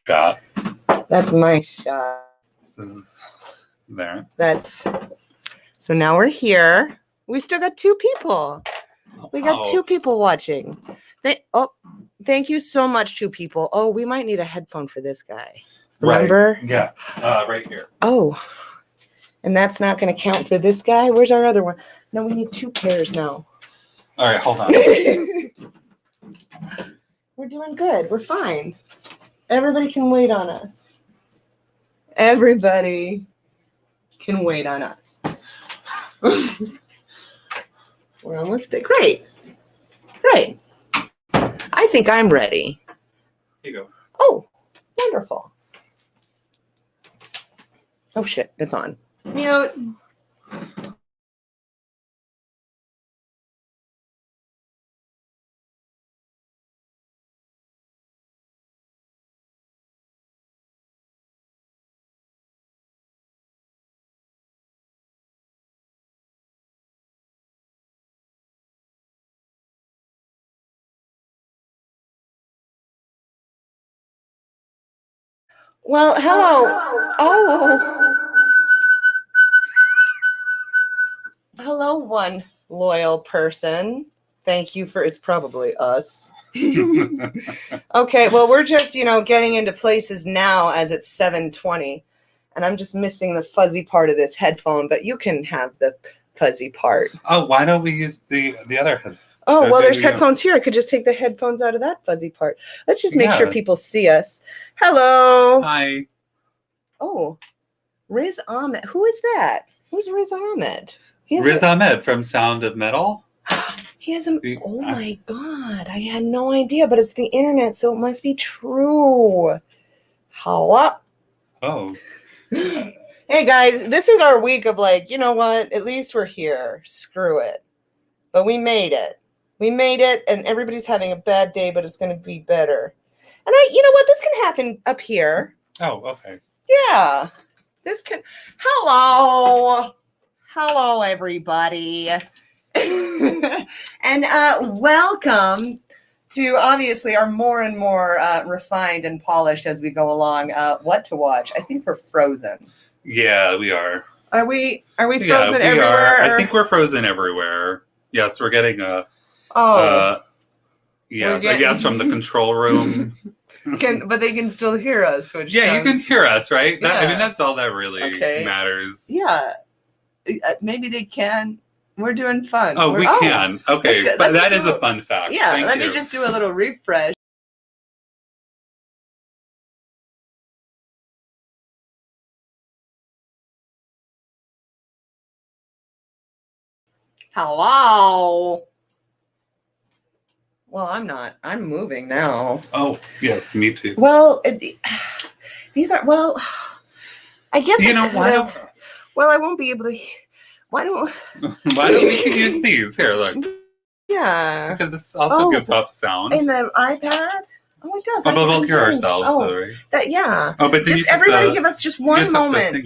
shot. That's my shot. This is there. So now we're here. We still got 2 people. We got 2 people watching. Thank you so much, 2 people. Oh, we might need a headphone for this guy. Remember? Right. Yeah. Right here. Oh, and that's not going to count for this guy? Where's our other one? No, we need 2 pairs now. All right, hold on. We're doing good. We're fine. Everybody can wait on us. Everybody can wait on us. We're almost there. Great. I think I'm ready. Here you go. Oh, wonderful. Oh, shit. It's on. Mute. Well, hello. Oh. Hello, one loyal person. Thank you for, it's probably us. Okay, well, we're just, getting into places now as it's 7:20. And I'm just missing the fuzzy part of this headphone, but you can have the fuzzy part. Oh, why don't we use the other headphone? Oh, well, there's headphones here. I could just take the headphones out of that fuzzy part. Let's just make sure people see us. Hello. Hi. Oh, Riz Ahmed. Who is that? Who's Riz Ahmed? Riz Ahmed from Sound of Metal. He has oh my God. I had no idea, but it's the internet, so it must be true. How? Oh. Hey, guys, this is our week of you know what? At least we're here. Screw it. But we made it. And everybody's having a bad day, but it's going to be better. And you know what? This can happen up here. Oh, okay. Yeah. This can. Hello, everybody. And welcome to obviously our more and more refined and polished as we go along. What to watch? I think we're frozen. Yeah, we are. Are we frozen everywhere? I think we're frozen everywhere. Yes, we're getting a. Yes, I guess from the control room. But they can still hear us. Which you can hear us, right? Yeah. I mean, that's all that really matters. Yeah, maybe they can. We're doing fun. Oh, we can. Okay, but that is a fun fact. Yeah, Thank you. Me just do a little refresh. Hello. Well, I'm not. I'm moving now. Oh, yes, me too. Well, these are, I guess. Why don't... Well, I won't be able to. Why don't we can use these? Here, look. Yeah. Because this also gives off sound. And the iPad? Oh, it does. Oh, but we'll hear ourselves, though, right? Yeah. Oh, but just everybody give us just one moment.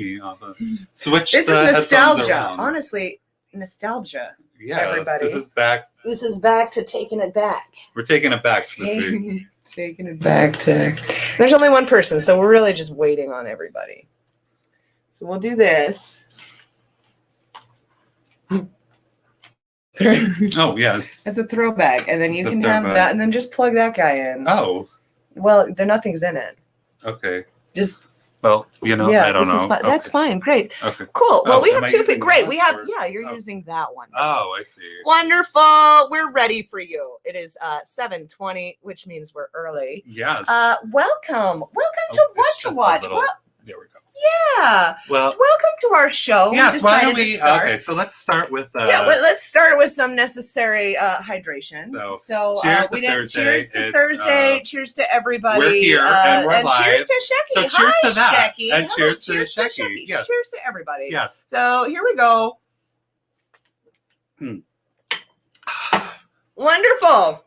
Switch this the is nostalgia. around. Honestly, nostalgia. Yeah, everybody. This is back. This is back to taking it back. We're taking it back this week. Taking it back to... There's only one person, so we're really just waiting on everybody. So we'll do this. Oh, yes. It's a throwback, and then you can have that, and then just plug that guy in. Oh. Well, nothing's in it. Okay. Just... Well, I don't know. Okay. That's fine. Great. Okay. Cool. Well, we have 2 things. Great. We have, you're using that one. Oh, I see. Wonderful. We're ready for you. It is 7:20, which means we're early. Yes. Welcome to What to Watch. There we go. Yeah. Well, welcome to our show. Yes. Why don't we? Okay. So let's start with. Let's start with some necessary hydration. So cheers to Thursday. Cheers to Thursday. Cheers to everybody. We're here and we're live. Cheers to Shecky. So cheers to that. Shecky. And cheers to Shecky. Yes. Cheers to everybody. Yes. So here we go. Wonderful.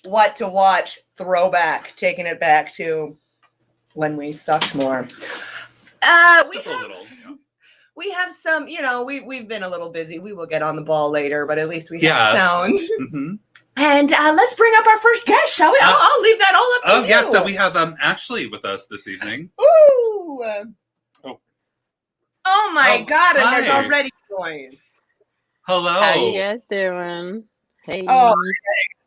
What to watch? Throwback. Taking it back to when we sucked more. We have some, we've been a little busy. We will get on the ball later, but at least we have sound. Mm-hmm. And let's bring up our first guest, shall we? I'll leave that all up to you. Oh, yeah, so we have Ashley with us this evening. Ooh. Oh. My God, and hi. there's already noise. Hello. How you guys doing? Hey. Oh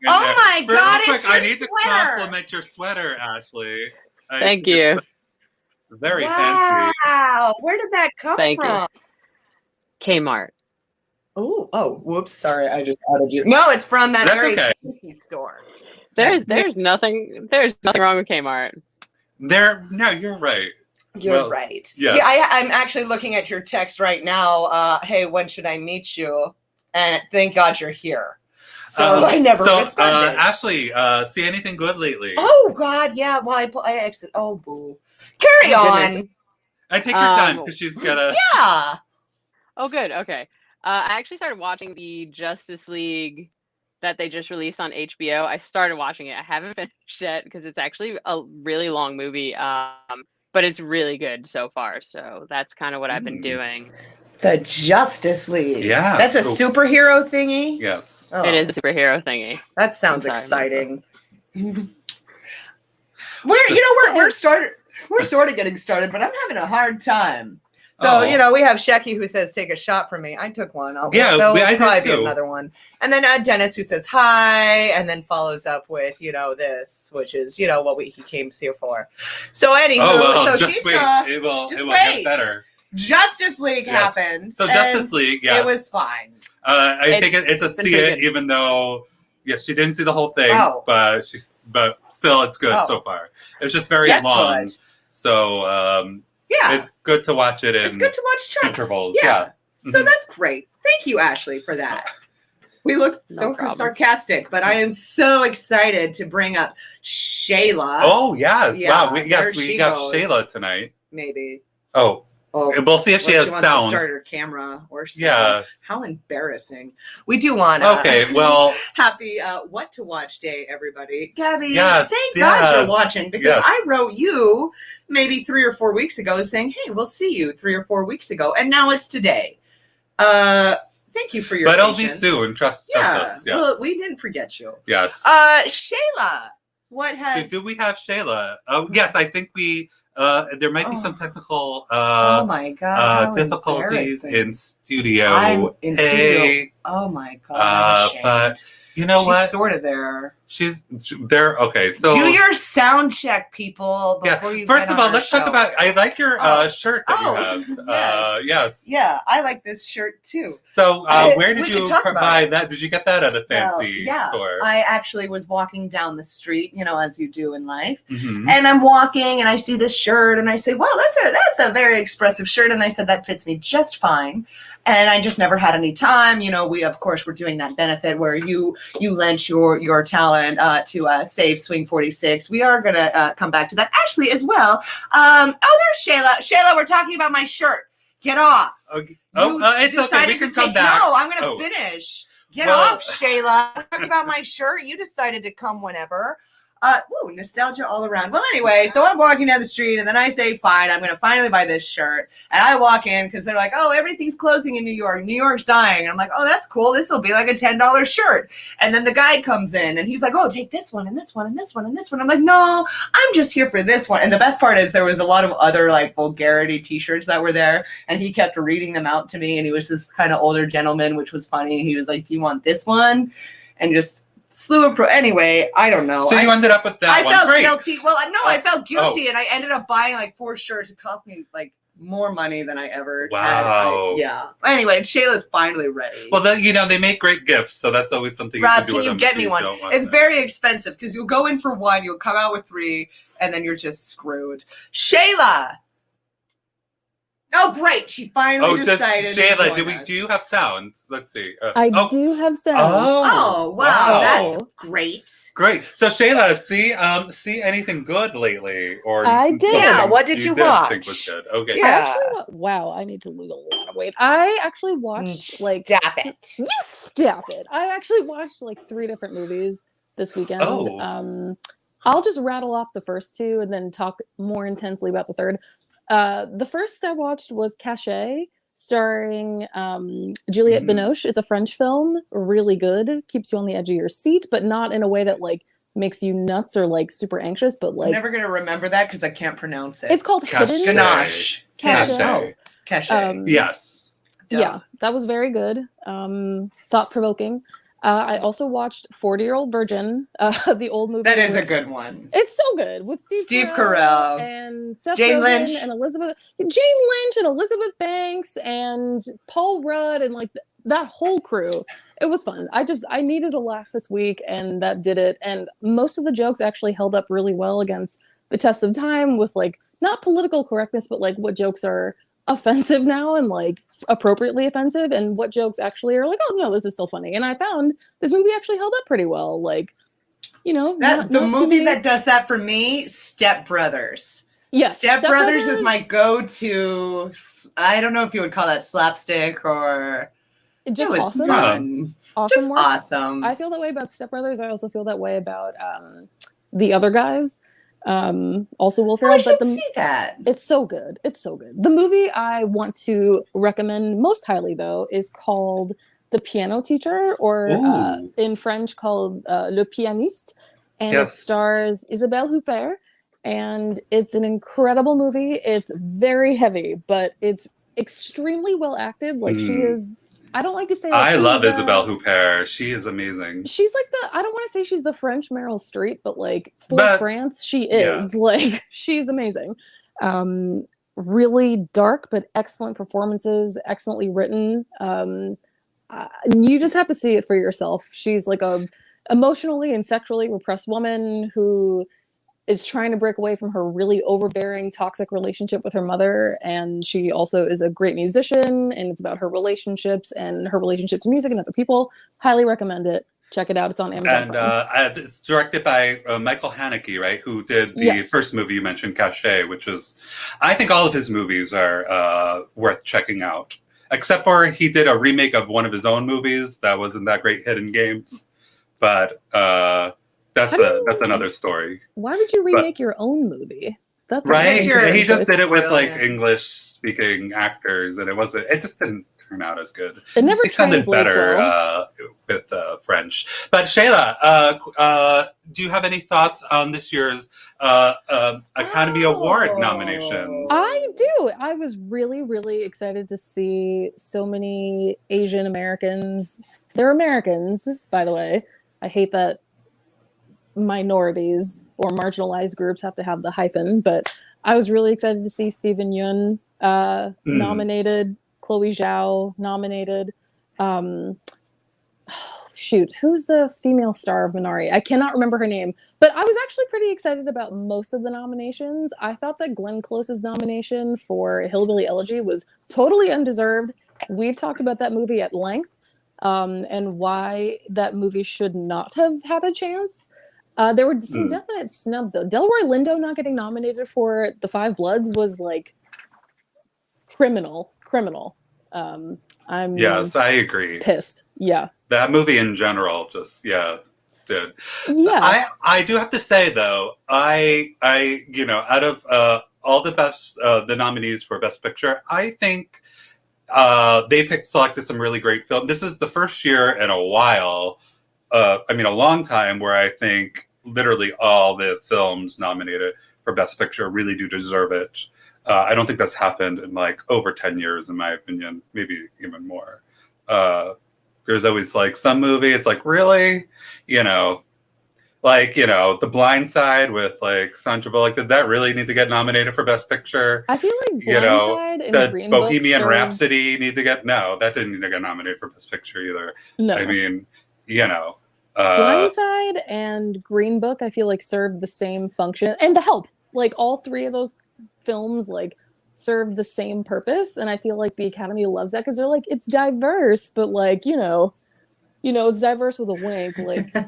my God, Real it's quick, your I need to sweater. compliment your sweater, Ashley. Thank you. Very fancy. Wow, where did that come Thank you. from? Kmart. Oh, whoops, sorry, I just outed you. No, it's from that That's very okay. fancy store. There's nothing wrong with Kmart. No, you're right. You're right. yes. Yeah, I'm actually looking at your text right now. Hey, when should I meet you? And thank God you're here. So I never responded. Ashley, see anything good lately? Oh God, yeah. Well, I exit. Oh boo. Carry on. I take your time because she's gonna. Yeah. Oh, good. Okay. I actually started watching the Justice League that they just released on HBO. I started watching it. I haven't finished yet because it's actually a really long movie. But it's really good so far. So that's kind of what I've been doing. The Justice League. Yeah. That's a superhero thingy? Yes. Oh. It is a superhero thingy. That sounds exciting. We're sort of getting started, but I'm having a hard time. So, we have Shecky who says, take a shot from me. I took one. I probably be another one. And then Dennis who says, hi, and then follows up with, this, which is, what he came here for. So, anywho, so she saw, it will get better. Justice League happened. So, Justice League, yes. It was fine. I think it's a see it, even though, yes, she didn't see the whole thing, but still, it's good so far. It was just very long. Good. So, it's good to watch it in it's good to watch chunks. Intervals. Yeah. So that's great. Thank you, Ashley, for that. We looked so sarcastic, but I am so excited to bring up Shayla. Oh, yes. Yeah, wow. We got Shayla tonight. Maybe. Oh. We'll see if she has sound. Wants to start her camera or something. Yeah. How embarrassing. We do want to. Okay, well. Happy What to Watch Day, everybody. Gabby, thank God you're watching because I wrote you maybe 3 or 4 weeks ago saying, hey, we'll see you 3 or 4 weeks ago. And now it's today. Thank you for your patience. It'll be soon. Trust us. Yes. Well, we didn't forget you. Yes. Shayla, what has... Do we have Shayla? Yes, I think we... there might be some technical oh my God, difficulties in studio. I'm in studio. Oh my God. But you know what? She's sort of there. She's there. Okay, so do your sound check, people. Before you first of all, let's talk about. I like your shirt that you have. Yes. Yeah, I like this shirt too. So, where did you buy that? Did you get that at a fancy store? I actually was walking down the street, as you do in life, and I'm walking and I see this shirt and I say, "Wow, that's a very expressive shirt." And I said that fits me just fine. And I just never had any time. We of course were doing that benefit where you lent your talent to save Swing 46. We are going to come back to that. Ashley as well. There's Shayla. Shayla, we're talking about my shirt. Get off. Okay. It's okay. We can come back. No, I'm going to finish. Get off, Shayla. Talking about my shirt. You decided to come whenever. Nostalgia all around. Well, anyway, so I'm walking down the street and then I say, fine, I'm going to finally buy this shirt. And I walk in because they're like, oh, everything's closing in New York. New York's dying. And I'm like, oh, that's cool. This will be like a $10 shirt. And then the guy comes in and he's like, oh, take this one and this one and this one and this one. I'm like, no, I'm just here for this one. And the best part is there was a lot of other like vulgarity t-shirts that were there. And he kept reading them out to me. And he was this kind of older gentleman, which was funny. He was like, do you want this one? And just... slew of anyway, I don't know. So you ended up with that one. I felt guilty. Well, no, I felt guilty, and I ended up buying like 4 shirts. It cost me like more money than I ever had. Yeah. Anyway, Shayla's finally ready. Well, they make great gifts, so that's always something you can do with them. Rob, can you get me one? It's very expensive because you'll go in for 1, you'll come out with 3, and then you're just screwed. Shayla. Oh, great. She finally decided. Shayla, do you have sound? Let's see. I do have sound. Oh, wow. That's great. Great. So, Shayla, see anything good lately? Or I did. Yeah, what did you watch? Think was good. Okay. Yeah. Wow, I need to lose a lot of weight. I actually watched Stop it. You stop it. I actually watched like 3 different movies this weekend. I'll just rattle off the first 2 and then talk more intensely about the third. The first I watched was Cachet, starring Juliette Binoche. It's a French film, really good, keeps you on the edge of your seat, but not in a way that like makes you nuts or like super anxious, but like I'm never gonna remember that because I can't pronounce it. It's called Hidden. Ganache. Cachet. Cachet. Yes. Duh. Yeah, that was very good. Thought-provoking. I also watched 40-Year-Old Virgin, the old movie. That is a good one. It's so good with Steve Carell and Seth Jane Rogen Lynch and Jane Lynch and Elizabeth Banks and Paul Rudd and like that whole crew. It was fun. I needed a laugh this week, and that did it. And most of the jokes actually held up really well against the test of time with like not political correctness, but like what jokes are offensive now and like appropriately offensive, and what jokes actually are like, oh no, this is still funny. And I found this movie actually held up pretty well. Like, you know, the movie that does that for me, Step Brothers. Yes, Step Brothers is my go-to. I don't know if you would call that slapstick or just awesome. Fun. Awesome just works. Awesome. I feel that way about Step Brothers. I also feel that way about The Other Guys. Also Will Ferrell. I should see that. It's so good. It's so good. The movie I want to recommend most highly, though, is called The Piano Teacher, or in French called Le Pianiste, and it stars Isabelle Huppert, and it's an incredible movie. It's very heavy, but it's extremely well acted. Like she is. I don't like to say. I love Isabelle Huppert. She is amazing. She's like I don't want to say she's the French Meryl Streep, but like for France, she is. Like she's amazing. Really dark, but excellent performances, excellently written. You just have to see it for yourself. She's like a emotionally and sexually repressed woman who is trying to break away from her really overbearing, toxic relationship with her mother. And she also is a great musician, and it's about her relationships and her relationship to music and other people. Highly recommend it. Check it out. It's on Amazon. And it's directed by Michael Haneke, right? Who did the first movie you mentioned, Cachet, which is, I think all of his movies are worth checking out. Except for he did a remake of one of his own movies that wasn't that great, Hidden Games. But that's another story. Why would you remake your own movie? That's right. He just did it with like English-speaking actors, and it just didn't turn out as good. It never sounded better well. with French. But Shayla, do you have any thoughts on this year's Academy Award nominations? I do. I was really, really excited to see so many Asian Americans. They're Americans, by the way. I hate that minorities or marginalized groups have to have the hyphen, but I was really excited to see Steven Yeun nominated, Chloe Zhao nominated. Who's the female star of Minari? I cannot remember her name, but I was actually pretty excited about most of the nominations. I thought that Glenn Close's nomination for Hillbilly Elegy was totally undeserved. We've talked about that movie at length, and why that movie should not have had a chance. There were some definite snubs, though. Delroy Lindo not getting nominated for The Five Bloods was like criminal. Yes, I agree. Pissed. Yeah. That movie in general just did. Yeah. I do have to say though, I out of all the nominees for Best Picture, I think they selected some really great films. This is the first year in a while, a long time, where I think literally all the films nominated for Best Picture really do deserve it. I don't think that's happened in like over 10 years, in my opinion, maybe even more. There's always like some movie, it's like, really? The Blind Side with like Sandra Bullock, did that really need to get nominated for Best Picture? I feel like Blind Side and the Green Bohemian Book Rhapsody need to get, no, that didn't need to get nominated for Best Picture either. No. I mean, Blindside and Green Book, I feel like served the same function, and The Help. Like all three of those films, like serve the same purpose, and I feel like the Academy loves that because they're like, it's diverse, but like it's diverse with a wink. Like I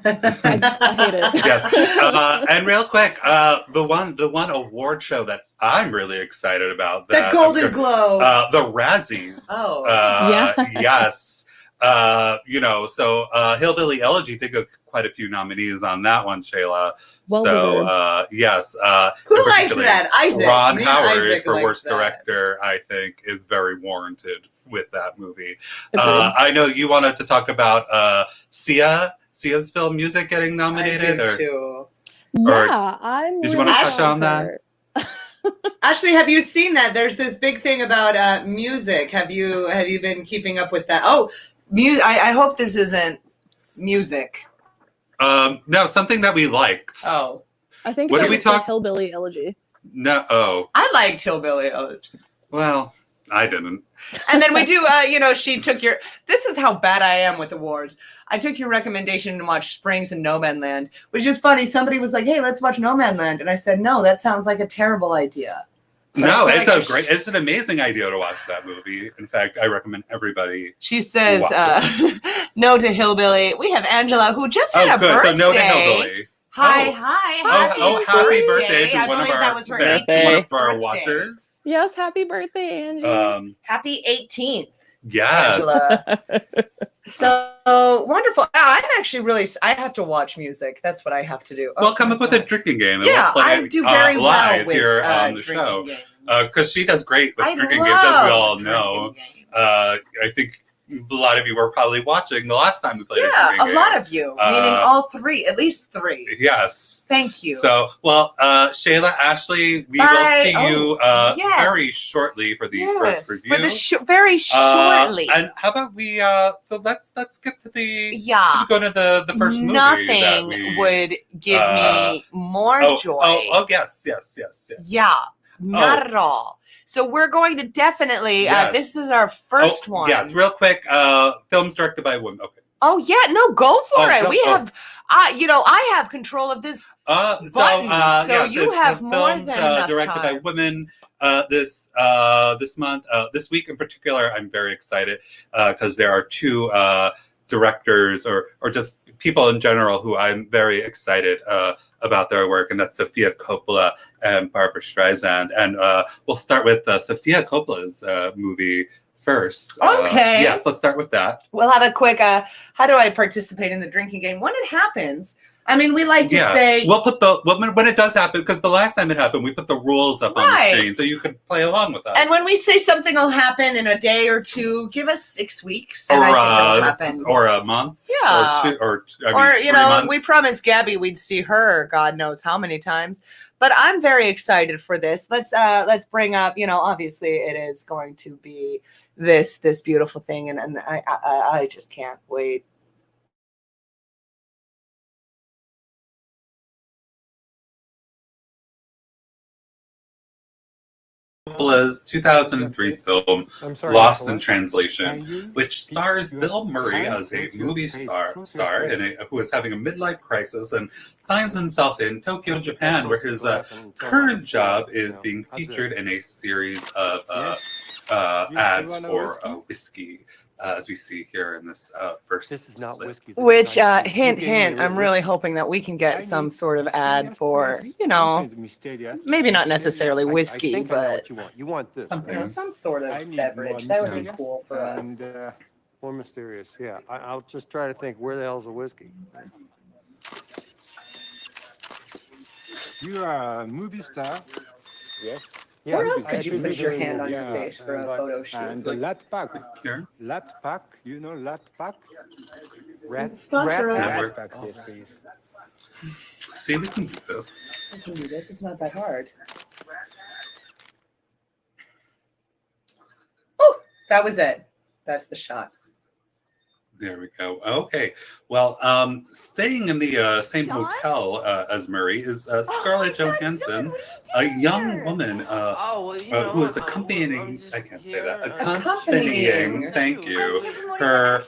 hate it. Yes, and real quick, the one award show that I'm really excited about, the Golden Globes, the Razzies. Oh, yes. So Hillbilly Elegy did quite a few nominees on that one, Shayla. Well so deserved. Who liked that? Isaac. Ron Me and Howard Isaac for liked worst that. director, I think, is very warranted with that movie. I know you wanted to talk about Sia's film Music getting nominated. I did too. Yeah, I'm. Did you want to touch on that? Ashley, have you seen that? There's this big thing about music. Have you been keeping up with that? Oh, music. I hope this isn't music. No, something that we liked. Oh, I think what it's did we talk? Hillbilly Elegy. No. Oh, I liked Hillbilly Elegy. Well, I didn't. And then we do, she took your, this is how bad I am with awards. I took your recommendation to watch Springs and No Man Land, which is funny. Somebody was like, hey, let's watch No Man Land. And I said, no, that sounds like a terrible idea. But no, it's an amazing idea to watch that movie. In fact, I recommend everybody. She says, no to Hillbilly. We have Angela, who just had a birthday. So no to Hillbilly. Hi. Happy birthday to I one of believe our, that was her to 18th one of our birthday. watchers. Yes, happy birthday, Angie. Happy 18th. Yes. Angela. So wonderful. I'm actually I have to watch music. That's what I have to do. Well, come up with a drinking game. And Yeah, we'll play I do very well live with here on the show. Because she does great with drinking games, as we all know. I think a lot of you were probably watching the last time we played a drinking game. Yeah, a lot of you, meaning all three, at least three. Yes. Thank you. So, Shayla, Ashley, we will see you very shortly for the first review. For the very shortly. And how about we? So let's get to the. Should we go to the first movie? Nothing would give me more joy. Oh, yes. Yeah, not at all. So we're going to definitely. This is our first one. Yes, real quick. Films directed by a woman. Okay. Oh yeah, no, go for it. We have, I have control of this button, so you have more than enough directed time. by women. This month, this week in particular, I'm very excited because there are two directors or just people in general who I'm very excited about their work, and that's Sofia Coppola and Barbara Streisand. And we'll start with Sofia Coppola's movie first. Okay. Yes, let's start with that. We'll have a quick, how do I participate in the drinking game? When it happens, I mean, we like to say... We'll put when it does happen, because the last time it happened, we put the rules up on the screen so you could play along with us. And when we say something will happen in a day or two, give us 6 weeks. And I think it'll happen. Or a month. Yeah. Or 3 months. We promised Gabby we'd see her God knows how many times. But I'm very excited for this. Let's bring up, obviously it is going to be this beautiful thing. And I just can't wait. Coppola's 2003 film Lost in Translation, which stars Bill Murray as a movie star who is having a midlife crisis and finds himself in Tokyo, Japan, where his current job is being featured in a series of ads for whiskey. As we see here in this first This is not whiskey. Which, hint, I'm really hoping that we can get some sort of ad for, maybe not necessarily whiskey, but you want this, some sort of beverage. That would be cool for us. And more mysterious. Yeah, I'll just try to think. Where the hell's the whiskey? You are a movie star. Yes. Where else could you put your hand on your face for a photo shoot? And Lat Pack. You know Lat Pack? Sponsor us. Rat Pack, yes, please. See, we can do this. I can do this. It's not that hard. Oh, that was it. That's the shot. There we go. Okay. Well, staying in the same hotel as Murray is Scarlett Johansson, a young woman who is accompanying, I can't say that, accompanying, thank you, her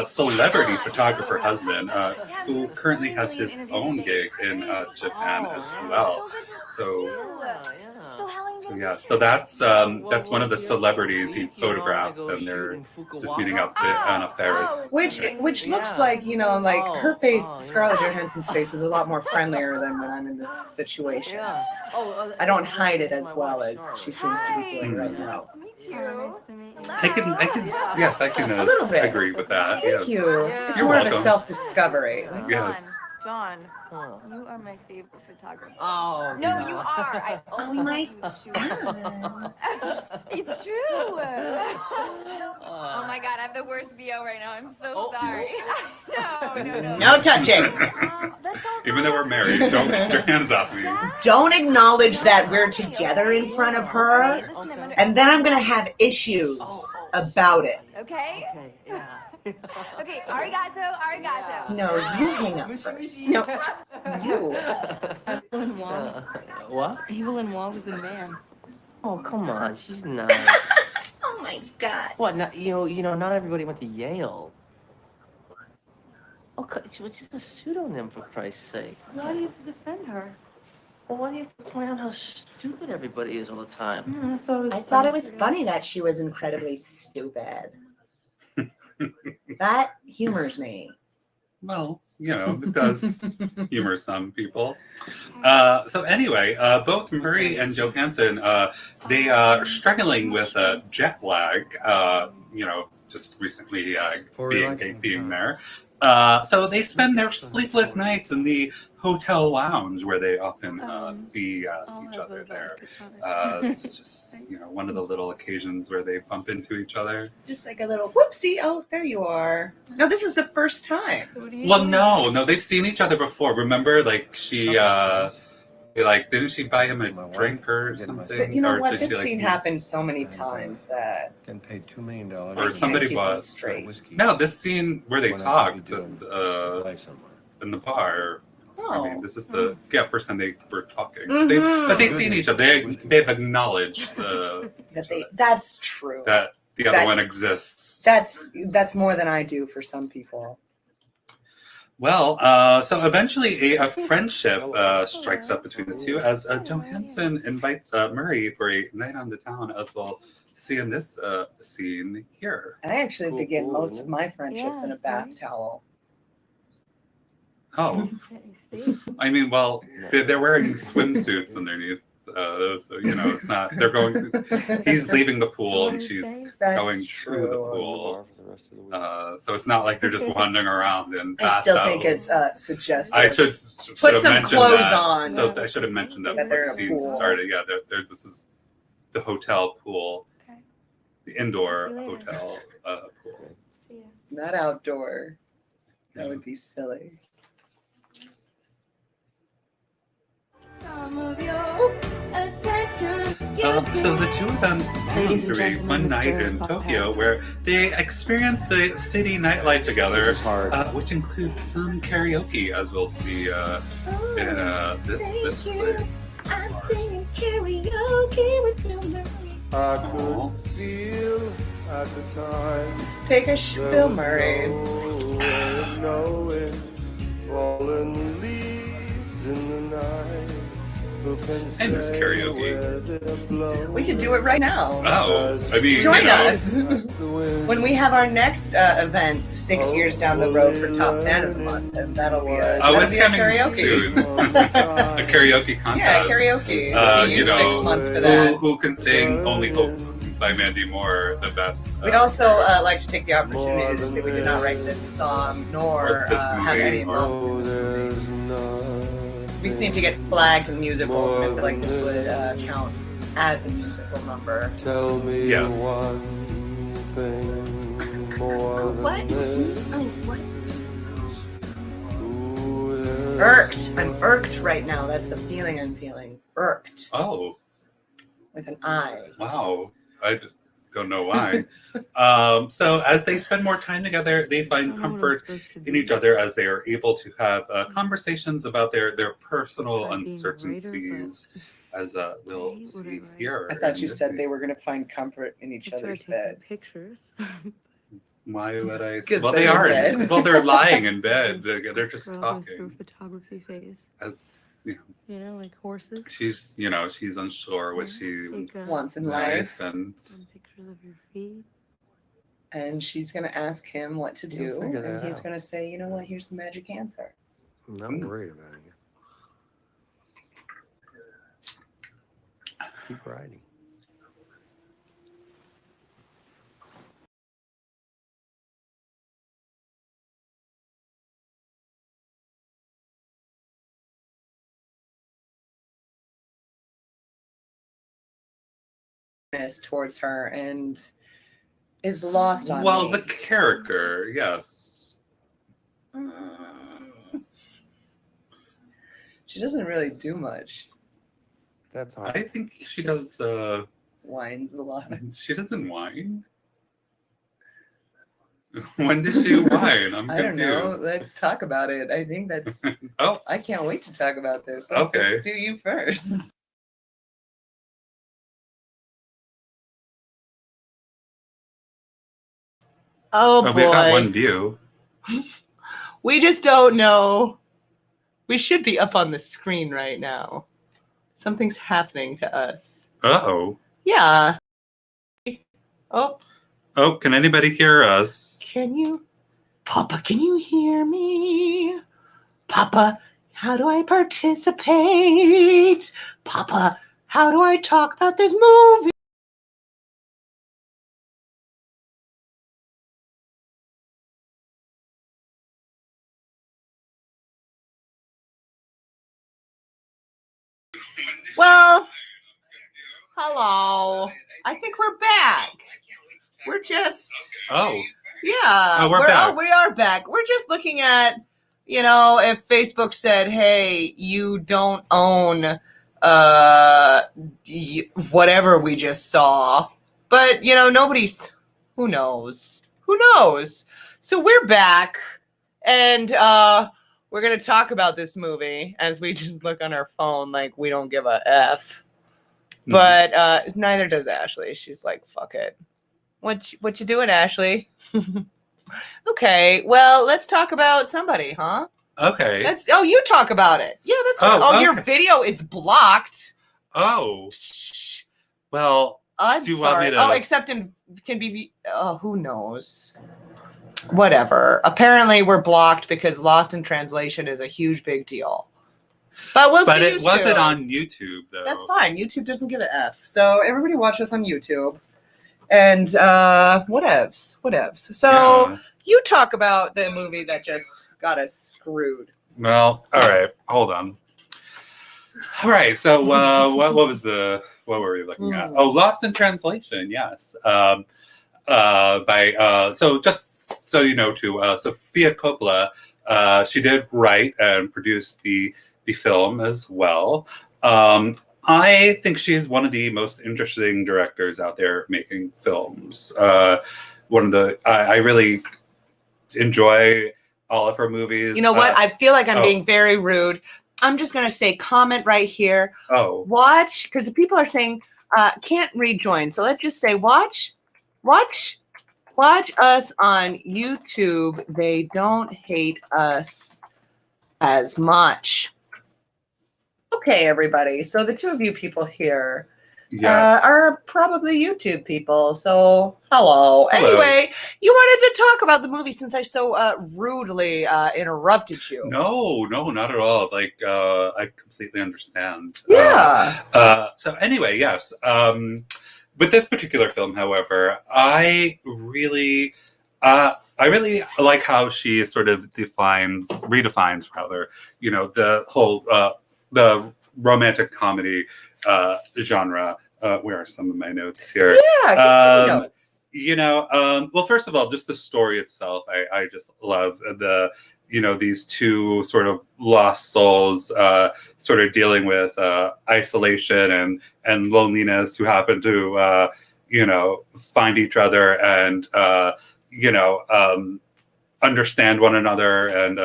celebrity photographer husband, who currently has his own gig in Japan as well. So that's one of the celebrities he photographed, and they're just meeting up on a Ferris. Which looks like, like her face, Scarlett Johansson's face is a lot more friendlier than when I'm in this situation. I don't hide it as well as she seems to be doing right now. Yes, I can A little bit. agree with that. Thank you. Yeah. It's You're more of a welcome. self-discovery. Yes. John, Huh. you are my favorite photographer. Oh, No, you are. I Oh only my want you to shoot. It's true. Oh my God, I have the worst BO right now. I'm so sorry. No. No touching. That's all Even though we're married, don't get your hands off me. Don't acknowledge that we're together in front of her, Okay, listen, I'm and then I'm gonna have issues about it. Okay? Okay, yeah. Okay, arigato. No, you hang up first. No, you. Evelyn Wong. What? Evelyn Wong was a man. Oh, come on. She's nice. Oh my God. What? Not, not everybody went to Yale. Oh, she was just a pseudonym, for Christ's sake. Why do you have to defend her? Well, why do you have to point out how stupid everybody is all the time? I thought it was funny that she was incredibly stupid. That humors me. Well, it does humor some people. So anyway, both Murray and Johansson, they are struggling with jet lag, just recently being there. So they spend their sleepless nights in the hotel lounge where they often see each other there. It's just, one of the little occasions where they bump into each other. Just like a little whoopsie. Oh, there you are. No, this is the first time. Well, no, they've seen each other before. Remember, like she, didn't she buy him a drink or something? But you know or what? did This she, scene happens so many times that Getting paid $2 million. or somebody keep them bought. straight. No, this scene where they talked Play somewhere. in the bar. I Oh. mean, this is the first time they were talking. Mhm. But they've seen each other. They've acknowledged that's true. that the other one exists. That's more than I do for some people. Well, so eventually a friendship strikes up between the two as Johansson invites Murray for a night on the town, as we'll see in this scene here. I actually begin most of my friendships in a bath towel. Oh, I mean, well, they're wearing swimsuits underneath those, so it's not. They're going. He's leaving the pool and she's going to the pool. So it's not like they're just wandering around in bath I still towels. think it's suggestive. I should Put have some mentioned clothes that. on. So I should have mentioned that That before they're the in a scene pool. started. Yeah, this is the hotel pool, Okay. the indoor See you later. hotel pool. See ya. Not outdoor. That would be silly. So the two of them Ladies and through a gentlemen, one night Mr. in Papa Tokyo Paris. where they experience the city nightlife together, This is hard. which includes some karaoke, as we'll see in this clip. I'm singing karaoke with Bill Murray. I could feel at the time. Take a Bill Murray. Knowing, fallen leaves in the night. I miss karaoke. We could do it right now. Oh, I mean, Join us when we have our next event 6 years down the road for Top Fan of the Month, and that'll be a it's coming karaoke. soon. A karaoke contest. Yeah, karaoke. See you 6 months for that. Who can sing "Only Hope" by Mandy Moore the best? We'd also like to take the opportunity to say we did not write this song nor Or this have movie, any or- involvement. We seem to get flagged in musicals, and I feel like this would count as a musical number. Tell me Yes. one thing more What? than this. Oh, what? Who is Irked. I'm irked right now. That's the feeling I'm feeling. Irked Oh, with an I. wow. I don't know why. So as they spend more time together, they find comfort in each other as they are able to have conversations about their personal uncertainties, as we'll see here. I thought in you this said scene. they were going to find comfort in each other's bed. Pictures. Why would I? 'Cause Well, they're they are. in bed. Well, they're lying in bed. They're just We're all going through talking. photography phase. You know, Like horses. she's unsure what she Take Once in life life. and some pictures of your feet. And she's going to ask him what to You'll do. figure And that he's out. going to say, you know what? Here's the magic answer. I'm not worried about you. Keep writing. towards her and is lost on Well, me. the character, yes. She doesn't really do much. That's hard. I think she does. Whines a lot. She doesn't whine. When did she whine? I'm confused. I don't know. Let's talk about it. I think that's. Oh, I can't wait to talk about this. Let's do you first. Oh boy. We got one view. We just don't know. We should be up on the screen right now. Something's happening to us. Uh-oh. Yeah. Oh. Oh, can anybody hear us? Can you? Papa, can you hear me? Papa, how do I participate? Papa, how do I talk about this movie? Well, hello. I think we're back. We're just. Oh. Yeah. Oh, we're back. Oh, we are back. We're just looking at, if Facebook said, hey, you don't own whatever we just saw. But, nobody's. Who knows? Who knows? So we're back. And we're going to talk about this movie as we just look on our phone like we don't give a F. But neither does Ashley. She's like, fuck it. What you doing, Ashley? Okay, well, let's talk about somebody, huh? Okay. You talk about it. Yeah, that's okay. Your video is blocked. Oh. Well, I'm do you sorry. want me to... except can be who knows? Whatever. Apparently we're blocked because Lost in Translation is a huge big deal. But we'll see. But it wasn't soon. on YouTube, though. That's fine. YouTube doesn't give an F. So everybody watch us on YouTube. And whatevs. So you talk about the movie that just got us screwed. Well, all right. Hold on. All right. So what were we looking at? Oh, Lost in Translation. Yes. So just so you know, too, Sofia Coppola, she did write and produce the film as well. I think she's one of the most interesting directors out there making films. I really enjoy all of her movies. You know what? I feel like I'm being very rude. I'm just going to say comment right here. Oh. Watch, because the people are saying can't rejoin. So let's just say watch us on YouTube. They don't hate us as much. Okay, everybody. So the two of you people here are probably YouTube people. So hello. Anyway, you wanted to talk about the movie since I so rudely interrupted you. No, not at all. Like, I completely understand. Yeah. So anyway, yes. With this particular film, however, I really like how she sort of redefines the whole the romantic comedy genre. Where are some of my notes here? Yeah, notes. Well, first of all, just the story itself. I just love these two sort of lost souls sort of dealing with isolation and loneliness who happen to find each other and understand one another. And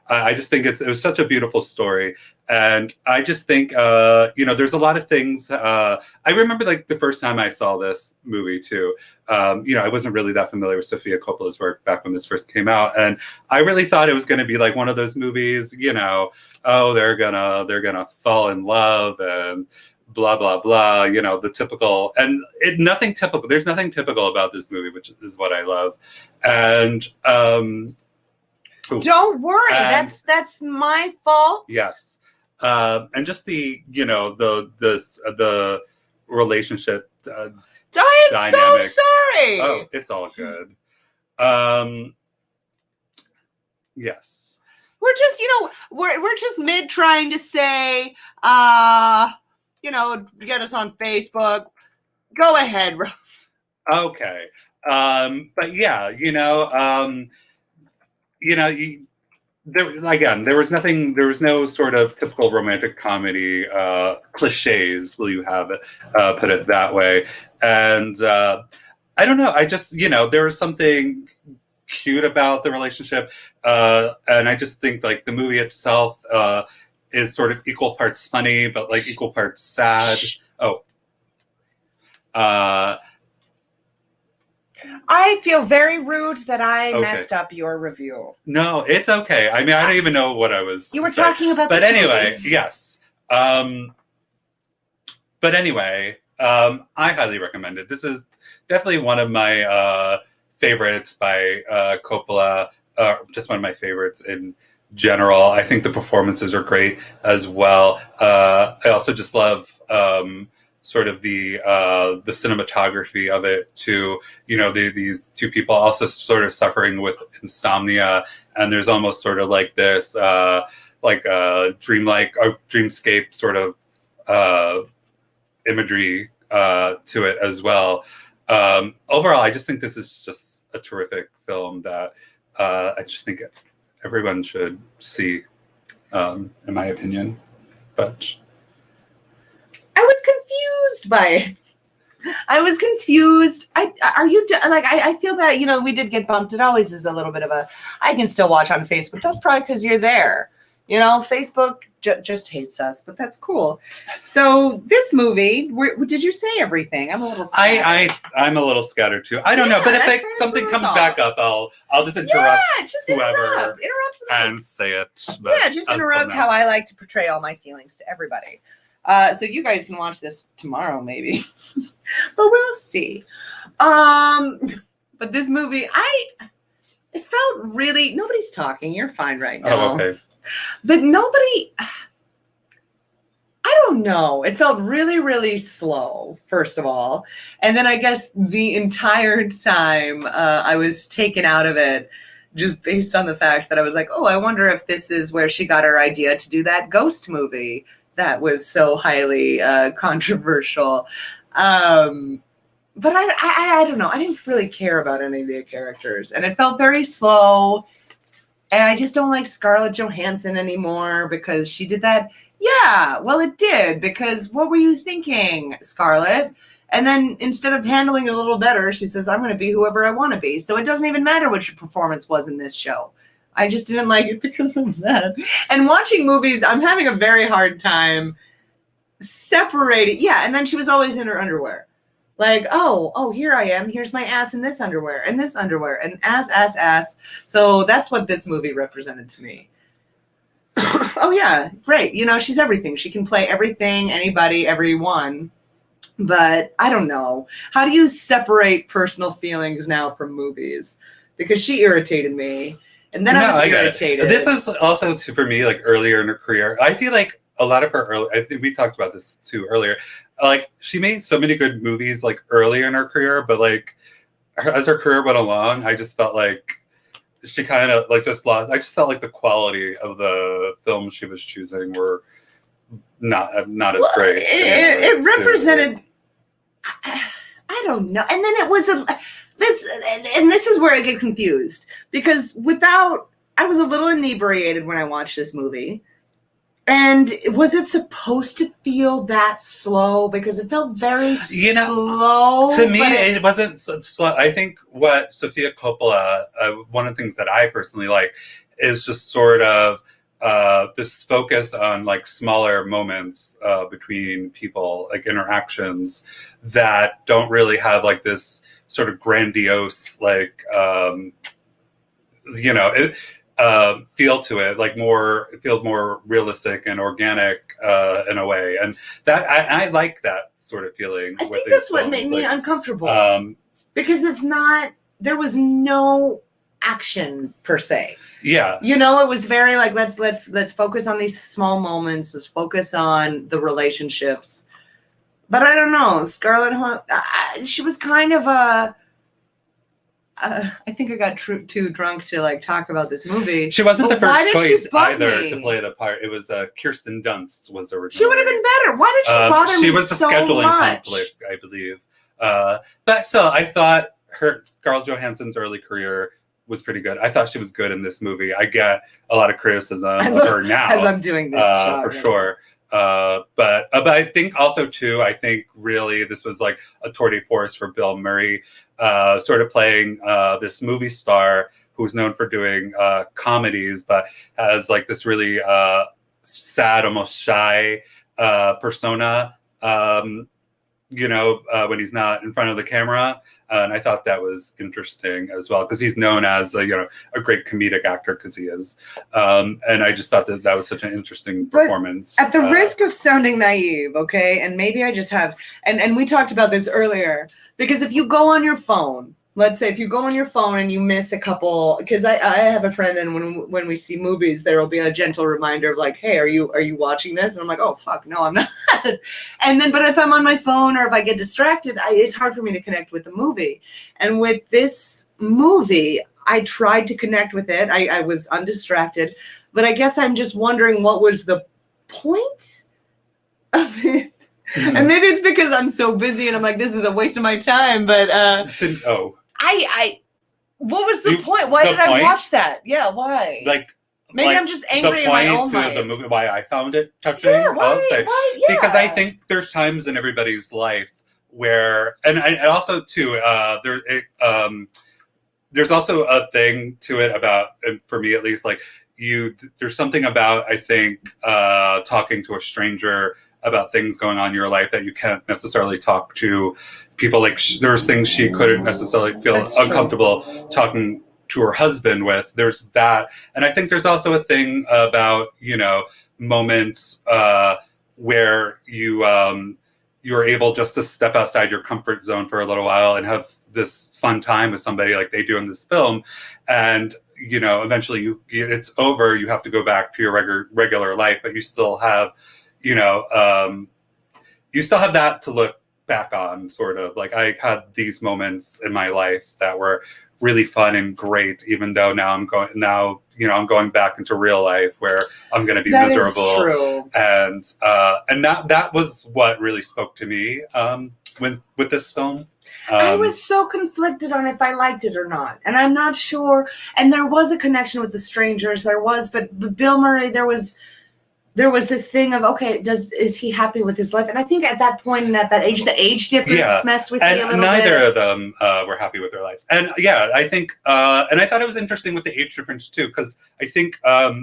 I just think it was such a beautiful story. And I just think, there's a lot of things. I remember like the first time I saw this movie too. I wasn't really that familiar with Sofia Coppola's work back when this first came out. And I really thought it was going to be like one of those movies, they're gonna fall in love and blah, blah, blah, the typical, and nothing typical. There's nothing typical about this movie, which is what I love. And, don't worry. That's my fault. Yes. And just the relationship I am dynamic. so sorry. Oh, it's all good. Yes. We're just, we're just mid trying to say, get us on Facebook. Go ahead. Okay. But yeah, there was nothing. There was no sort of typical romantic comedy cliches. Will you have it? Put it that way. And I don't know. I just there was something cute about the relationship, and I just think like the movie itself is sort of equal parts funny, but like equal parts sad. Oh. I feel very rude that I messed up your review. No, it's okay. I mean, I don't even know what I was. You were talking about, but anyway, yes. But anyway, I highly recommend it. This is definitely one of my favorites by Coppola. Just one of my favorites in general. I think the performances are great as well. I also just love sort of the cinematography of it too. These two people also sort of suffering with insomnia, and there's almost sort of like this dreamscape sort of imagery to it as well. Overall, I just think this is just a terrific film that I just think everyone should see, in my opinion. But I was confused by it. I was confused. I feel bad. We did get bumped. It always is a little bit of a, I can still watch on Facebook. That's probably because you're there. Facebook just hates us, but that's cool. So this movie, did you say everything? I'm a little scattered. I'm a little scattered too. I don't know, but if something comes back up, I'll just interrupt whoever and say it. Yeah, just interrupt how I like to portray all my feelings to everybody. So you guys can watch this tomorrow, maybe, but we'll see. But this movie, it felt really, nobody's talking. You're fine right now. Oh, okay. But nobody, I don't know. It felt really, really slow, first of all. And then I guess the entire time I was taken out of it just based on the fact that I was like, oh, I wonder if this is where she got her idea to do that ghost movie that was so highly controversial. But I don't know. I didn't really care about any of the characters. And it felt very slow. And I just don't like Scarlett Johansson anymore because she did that. Yeah, well, it did. Because what were you thinking, Scarlett? And then instead of handling it a little better, she says, I'm going to be whoever I want to be. So it doesn't even matter what your performance was in this show. I just didn't like it because of that. And watching movies, I'm having a very hard time separating. Yeah, and then she was always in her underwear. Like, oh, here I am. Here's my ass in this underwear, and ass. So that's what this movie represented to me. Oh, yeah, great. She's everything. She can play everything, anybody, everyone. But I don't know. How do you separate personal feelings now from movies? Because she irritated me. And then I was irritated. This is also, for me, like earlier in her career. I feel like a lot of her I think we talked about this too earlier. Like she made so many good movies like earlier in her career, but like as her career went along, I just felt like she kind of like just lost. I just felt like the quality of the films she was choosing were not as great. It represented. I don't know. And then it was this is where I get confused because I was a little inebriated when I watched this movie. And was it supposed to feel that slow? Because it felt very slow. To me, it wasn't slow. I think what Sofia Coppola, one of the things that I personally like, is just sort of this focus on like smaller moments between people, like interactions that don't really have like this sort of grandiose, like, feel to it, like it feels more realistic and organic in a way, and that I like that sort of feeling. I think that's what made me uncomfortable because there was no action per se. Yeah, it was very like let's focus on these small moments. Let's focus on the relationships. But I don't know, Scarlett. She was kind of a. I think I got too drunk to like talk about this movie. She wasn't the first choice either to play the part. It was Kirsten Dunst was originally. She would have been better. Why did she bother me so much? She was a scheduling conflict, I believe. But still, I thought Scarlett Johansson's early career was pretty good. I thought she was good in this movie. I get a lot of criticism of her now as I'm doing this shot, for sure. But I think also too, I think really this was like a tour de force for Bill Murray, sort of playing this movie star who's known for doing comedies, but has like this really sad, almost shy persona. When he's not in front of the camera. And I thought that was interesting as well, because he's known as a great comedic actor, because he is. And I just thought that was such an interesting performance. At the risk of sounding naive, okay, and maybe I just have, and we talked about this earlier, because if you go on your phone, let's say if you go on your phone and you miss a couple, because I have a friend, and when we see movies, there will be a gentle reminder of like, hey, are you watching this? And I'm like, oh fuck, no, I'm not. And then, but if I'm on my phone or if I get distracted, it's hard for me to connect with the movie. And with this movie, I tried to connect with it. I was undistracted, but I guess I'm just wondering what was the point of it. And maybe it's because I'm so busy and I'm like, this is a waste of my time. But what was the point? Why did I watch that? Yeah, why? Maybe I'm just angry in my own life. The movie, why I found it touching. Yeah, why? Yeah. Because I think there's times in everybody's life where, and also too, there's also a thing to it about, and for me at least, like there's something about, I think, talking to a stranger about things going on in your life that you can't necessarily talk to people. Like there's things she couldn't necessarily feel uncomfortable talking to her husband with. There's that. And I think there's also a thing about, moments where you're able just to step outside your comfort zone for a little while and have this fun time with somebody like they do in this film. And, eventually it's over. You have to go back to your regular life, but you still have, you still have that to look back on, sort of. Like I had these moments in my life that were really fun and great, even though now I'm going back into real life where I'm going to be miserable. Is true. And that was what really spoke to me with this film. I was so conflicted on if I liked it or not, and I'm not sure. And there was a connection with the strangers, but Bill Murray, there was this thing of, okay, is he happy with his life? And I think at that point and at that age, the age difference messed with me a little bit. Neither of them were happy with their lives. And I think, and I thought it was interesting with the age difference too, because I think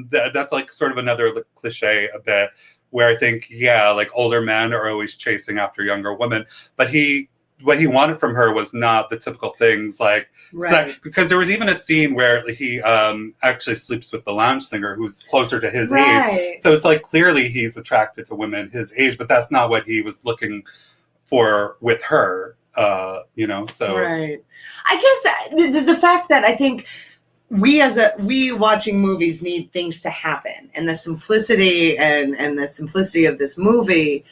that's like sort of another cliche a bit, where I think, like older men are always chasing after younger women, but what he wanted from her was not the typical things like, right. Because there was even a scene where he actually sleeps with the lounge singer who's closer to his right. age. So it's like clearly he's attracted to women his age, but that's not what he was looking for with her, so. Right. I guess the fact that I think we watching movies need things to happen, and the simplicity and the simplicity of this movie,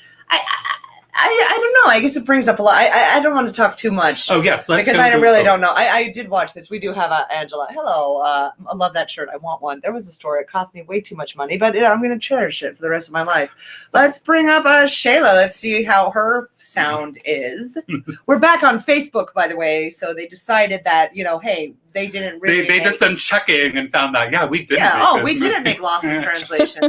I don't know. I guess it brings up a lot. I don't want to talk too much. Oh, yes. Because I really don't know. I did watch this. We do have Angela. Hello. I love that shirt. I want one. There was a store. It cost me way too much money, but I'm going to cherish it for the rest of my life. Let's bring up Shayla. Let's see how her sound is. We're back on Facebook, by the way. So they decided that, hey, they didn't really. They just done checking and found that, we didn't. Yeah. We didn't make Lost in Translation.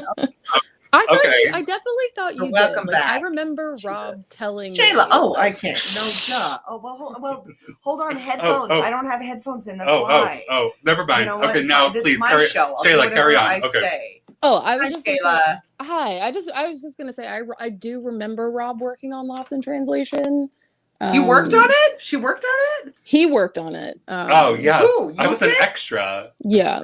I definitely thought you welcome did. back. I remember Rob telling Shayla. me. I can't. No, duh. Well, hold on. Headphones. I don't have headphones in. That's why. Oh, never mind. You know what? Okay, now this please is my carry. show. Shayla, carry on. I Okay. say. Oh, I was just Shayla. gonna say, hi. I was just gonna say I do remember Rob working on Lost in Translation. You worked on it? She worked on it? He worked on it. Yes. Ooh, I was an extra. Yeah.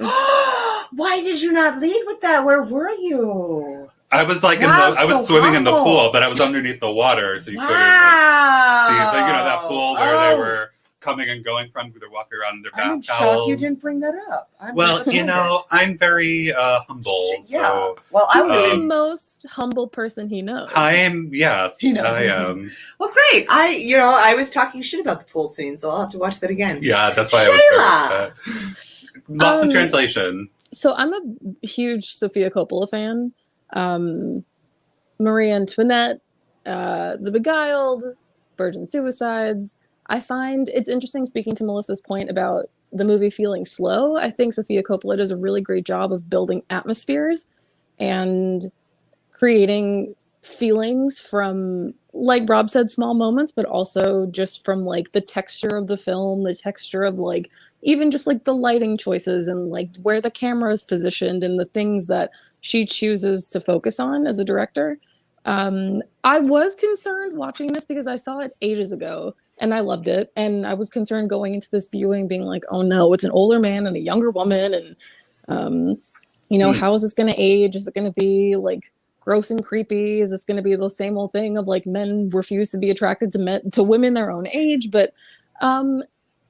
Why did you not lead with that? Where were you? I was like I was swimming in the pool, but I was underneath the water, so you couldn't see it. That pool where they were coming and going from. They're walking around in their bath towels. I'm shocked you didn't bring that up. I'm very humble. Yeah. So, well, he's the most humble person he knows. I am. Yes, I am. Well, great. I was talking shit about the pool scene, so I'll have to watch that again. Yeah, that's why I was very upset. Lost in Translation. So I'm a huge Sofia Coppola fan. Marie Antoinette, The Beguiled, virgin suicides. I find it's interesting, speaking to Melissa's point about the movie feeling slow. I think Sofia Coppola does a really great job of building atmospheres and creating feelings from, like Rob said, small moments, but also just from like the texture of the film, the texture of like even just like the lighting choices and like where the camera is positioned and the things that she chooses to focus on as a director. I was concerned watching this because I saw it ages ago and I loved it. And I was concerned going into this viewing being like, oh no, it's an older man and a younger woman. And, how is this going to age? Is it going to be like gross and creepy? Is this going to be the same old thing of like men refuse to be attracted to women their own age? But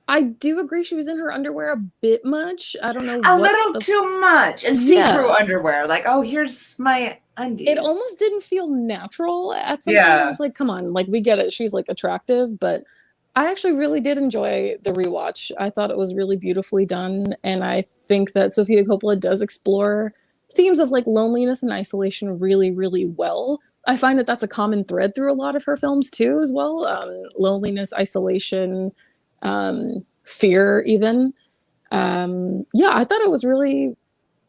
I do agree she was in her underwear a bit much. I don't know. A little too much. And see-through underwear. Like, oh, here's my undies. It almost didn't feel natural at some point. I was like, come on, like we get it. She's like attractive, but I actually really did enjoy the rewatch. I thought it was really beautifully done. And I think that Sofia Coppola does explore themes of like loneliness and isolation really, really well. I find that that's a common thread through a lot of her films too, as well. Loneliness, isolation, fear even. I thought it was really,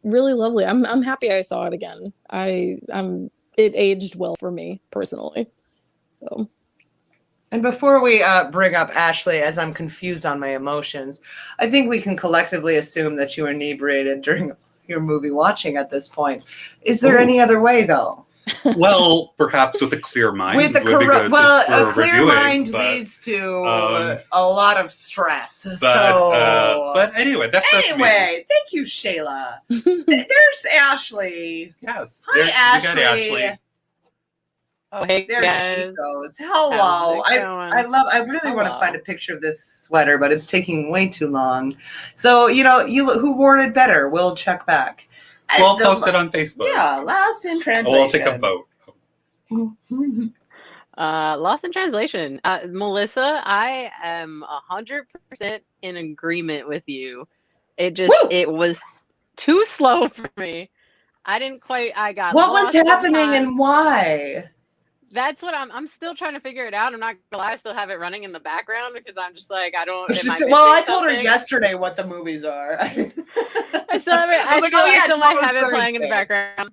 really lovely. I'm happy I saw it again. It aged well for me personally. So. And before we bring up Ashley, as I'm confused on my emotions, I think we can collectively assume that you were inebriated during your movie watching at this point. Is there any other way though? Well, perhaps with a clear mind. A clear mind leads to a lot of stress. But anyway, that's just me. Thank you, Shayla. There's Ashley. Yes. Hi, Ashley. We got Ashley. Oh, hey, there guys. she goes. Hello. I really want to find a picture of this sweater, but it's taking way too long. So, who wore it better? We'll check back. We'll post it on Facebook. Yeah, Lost in Translation. We'll take a vote. Lost in Translation. Melissa, I am 100% in agreement with you. It was too slow for me. I got What lost was happening and why? That's what I'm still trying to figure it out. I'm not gonna lie, I still have it running in the background because I'm just like, I don't. I told her yesterday what the movies are. I still have it. I still might have it playing in the background.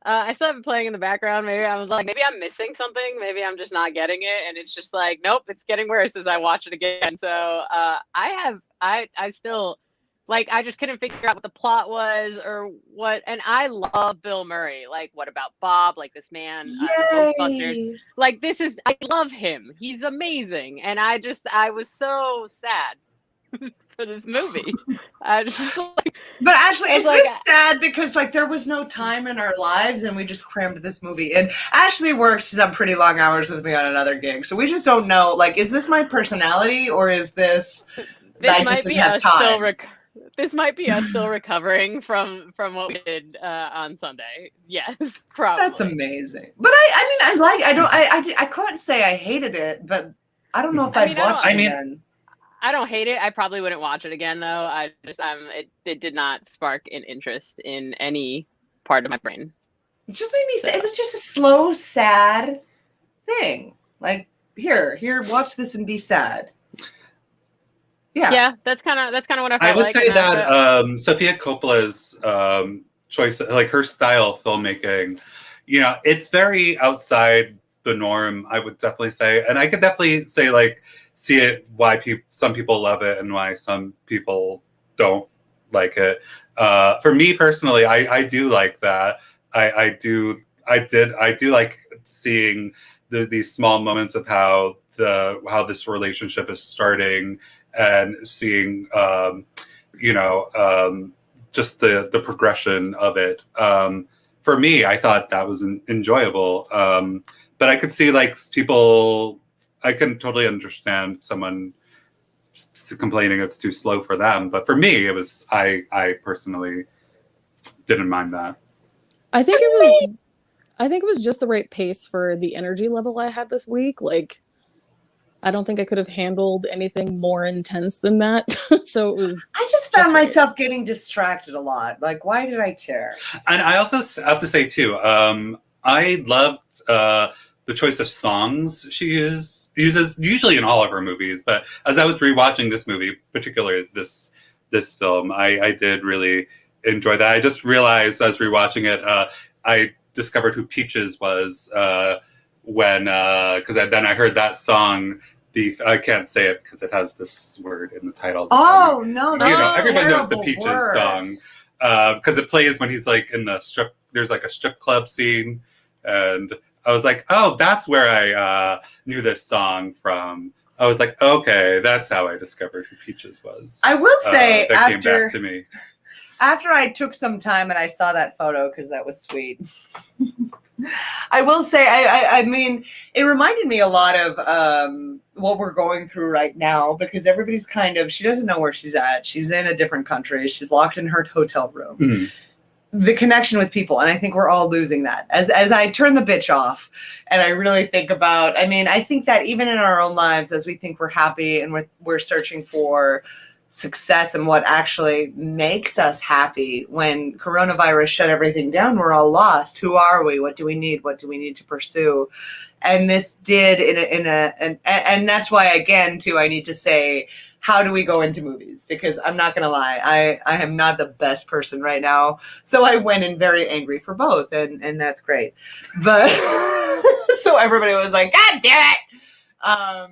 I still have it playing in the background. Maybe I was like, maybe I'm missing something. Maybe I'm just not getting it, and it's just like, nope, it's getting worse as I watch it again. So I still. Like, I just couldn't figure out what the plot was or what. And I love Bill Murray. Like, what about Bob? Like, this man, Ghostbusters. Like, I love him. He's amazing. And I was so sad for this movie. I just like. But actually, is this sad because, like, there was no time in our lives and we just crammed this movie in? Ashley works some pretty long hours with me on another gig. So we just don't know, like, is this my personality or is this that I just didn't have time? This might be us still recovering from what we did on Sunday. Yes, probably. That's amazing. But I couldn't say I hated it, but I don't know if I'd watch it again. I don't hate it. I probably wouldn't watch it again though. It did not spark an interest in any part of my brain. It just made me sad. It was just a slow, sad thing. Like, here, watch this and be sad. Yeah, that's kind of what I felt. I would say that Sofia Coppola's choice, like her style of filmmaking, it's very outside the norm. I would definitely say, and I could definitely say see it why some people love it and why some people don't like it. For me personally, I do like that. I do like seeing these small moments of how this relationship is starting. And seeing, just the progression of it. For me, I thought that was enjoyable. But I could see people. I can totally understand someone complaining it's too slow for them. But for me, it was. I personally didn't mind that. I think it was just the right pace for the energy level I had this week. Like, I don't think I could have handled anything more intense than that. So it was. I just found myself getting distracted a lot. Like, why did I care? And I also have to say too, I loved the choice of songs she used uses usually in all of her movies. But as I was rewatching this movie, particularly this film, I did really enjoy that. I just realized as rewatching it, I discovered who Peaches was when because then I heard that song. I can't say it because it has this word in the title. Oh no, everybody knows the Peaches song because it plays when he's like in the strip. There's like a strip club scene, and I was like, oh, that's where I knew this song from. I was like, okay, that's how I discovered who Peaches was. I will say that came back to me. After I took some time and I saw that photo because that was sweet. I will say, I mean, it reminded me a lot of what we're going through right now because everybody's she doesn't know where she's at. She's in a different country. She's locked in her hotel room. Mm-hmm. The connection with people, and I think we're all losing that. As I turn the bitch off and I really think about, I think that even in our own lives, as we think we're happy and we're searching for success and what actually makes us happy. When coronavirus shut everything down, we're all lost. Who are we? What do we need? What do we need to pursue? And this did and that's why, again, too, I need to say, how do we go into movies? Because I'm not going to lie, I am not the best person right now. So I went in very angry for both, and that's great. But so everybody was like, God damn it.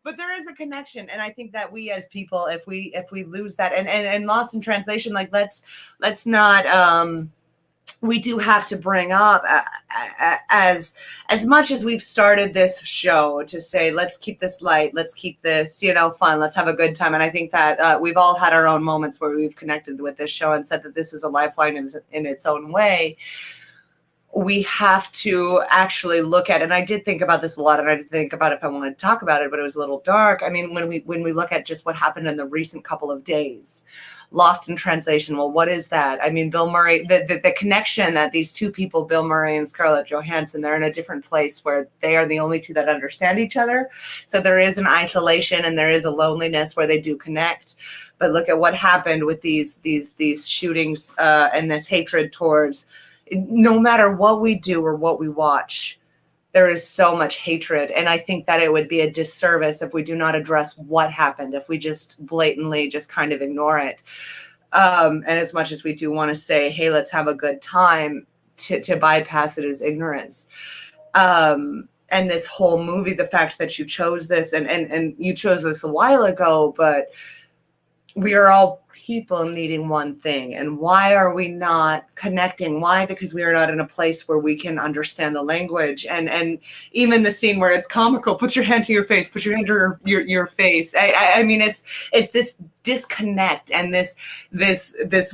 But there is a connection, and I think that we as people, if we lose that and lost in translation, like let's not. We do have to bring up as much as we've started this show to say, let's keep this light, let's keep this fun, let's have a good time. And I think that we've all had our own moments where we've connected with this show and said that this is a lifeline in its own way. We have to actually look at, and I did think about this a lot, and I did think about if I wanted to talk about it, but it was a little dark. I mean, when we look at just what happened in the recent couple of days, lost in translation. Well, what is that? I mean, Bill Murray, the connection that these two people, Bill Murray and Scarlett Johansson, they're in a different place where they are the only two that understand each other. So there is an isolation and there is a loneliness where they do connect. But look at what happened with these shootings and this hatred towards. No matter what we do or what we watch, there is so much hatred. And I think that it would be a disservice if we do not address what happened, if we just blatantly just kind of ignore it. And as much as we do want to say, hey, let's have a good time, to bypass it is ignorance. And this whole movie, the fact that you chose this and you chose this a while ago, but we are all people needing one thing. And why are we not connecting? Why? Because we are not in a place where we can understand the language. And even the scene where it's comical, put your hand to your face, put your hand to your face. I mean, it's this disconnect and this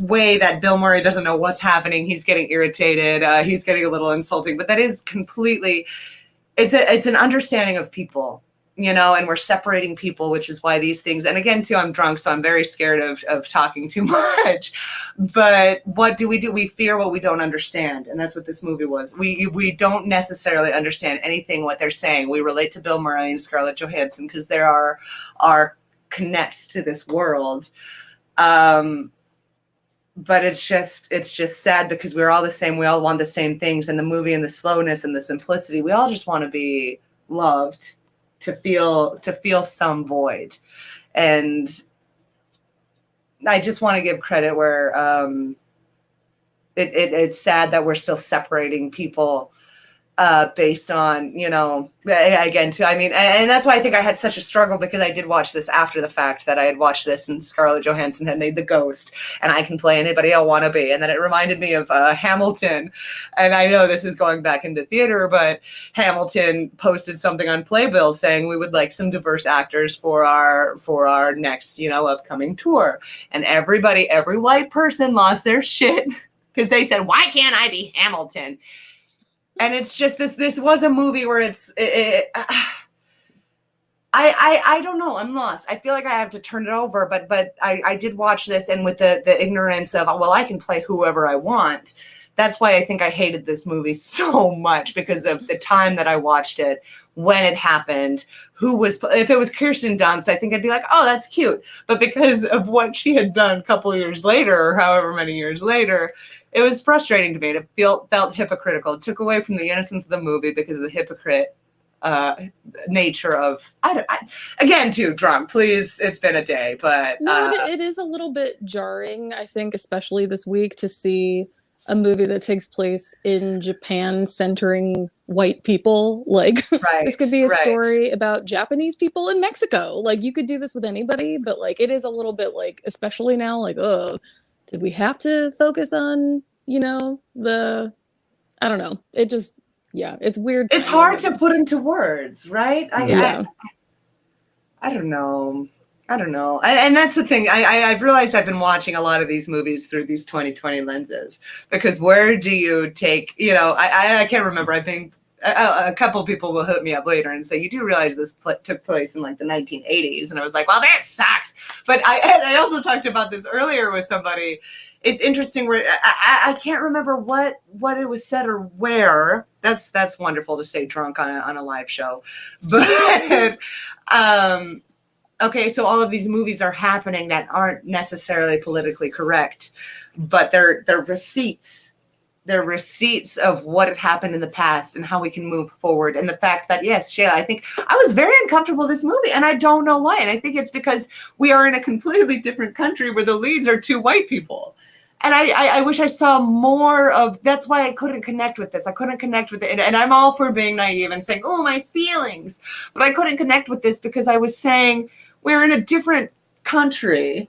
way that Bill Murray doesn't know what's happening. He's getting irritated. He's getting a little insulting, but that is completely, it's an understanding of people. And we're separating people, which is why these things, and again, too, I'm drunk, so I'm very scared of talking too much. But what do? We fear what we don't understand. And that's what this movie was. We don't necessarily understand anything what they're saying. We relate to Bill Murray and Scarlett Johansson because they are connect to this world. But it's just sad because we're all the same. We all want the same things. And the movie and the slowness and the simplicity, we all just want to be loved. To feel some void. And I just want to give credit where it's sad that we're still separating people based on, again, too. I mean, and that's why I think I had such a struggle because I did watch this after the fact that I had watched this and Scarlett Johansson had made the Ghost and I can play anybody I want to be. And then it reminded me of Hamilton. And I know this is going back into theater, but Hamilton posted something on Playbill saying we would like some diverse actors for our next, upcoming tour. And every white person lost their shit because they said, why can't I be Hamilton? And it's just this was a movie where I don't know. I'm lost. I feel like I have to turn it over, but I did watch this and with the ignorance of, well, I can play whoever I want. That's why I think I hated this movie so much because of the time that I watched it, when it happened, if it was Kirsten Dunst, I think I'd be like, oh, that's cute. But because of what she had done a couple of years later, or however many years later, it was frustrating to me. It felt hypocritical. It took away from the innocence of the movie because the hypocrite nature of again too drunk. Please, it's been a day, but no, it is a little bit jarring. I think, especially this week, to see a movie that takes place in Japan centering white people. Like this could be a story about Japanese people in Mexico. Like you could do this with anybody, but like it is a little bit like, especially now, like, oh, did we have to focus on, you know, I don't know. It just, yeah, it's weird. It's hard to put into words, right? Yeah. I don't know. I don't know. And that's the thing. I've realized I've been watching a lot of these movies through these 2020 lenses, because where do you take, you know, I can't remember. I think a couple of people will hit me up later and say, you do realize this took place in like the 1980s. And I was like, well, that sucks. But I also talked about this earlier with somebody. It's interesting where I can't remember what it was said or where. That's wonderful to stay drunk on a live show. But okay, so all of these movies are happening that aren't necessarily politically correct, but they're receipts. They're receipts of what had happened in the past and how we can move forward. And the fact that, yes, Shayla, I think I was very uncomfortable with this movie, and I don't know why. And I think it's because we are in a completely different country where the leads are two white people. And I wish I saw more of, that's why I couldn't connect with this. I couldn't connect with it. And I'm all for being naive and saying, oh, my feelings. But I couldn't connect with this because I was saying we're in a different country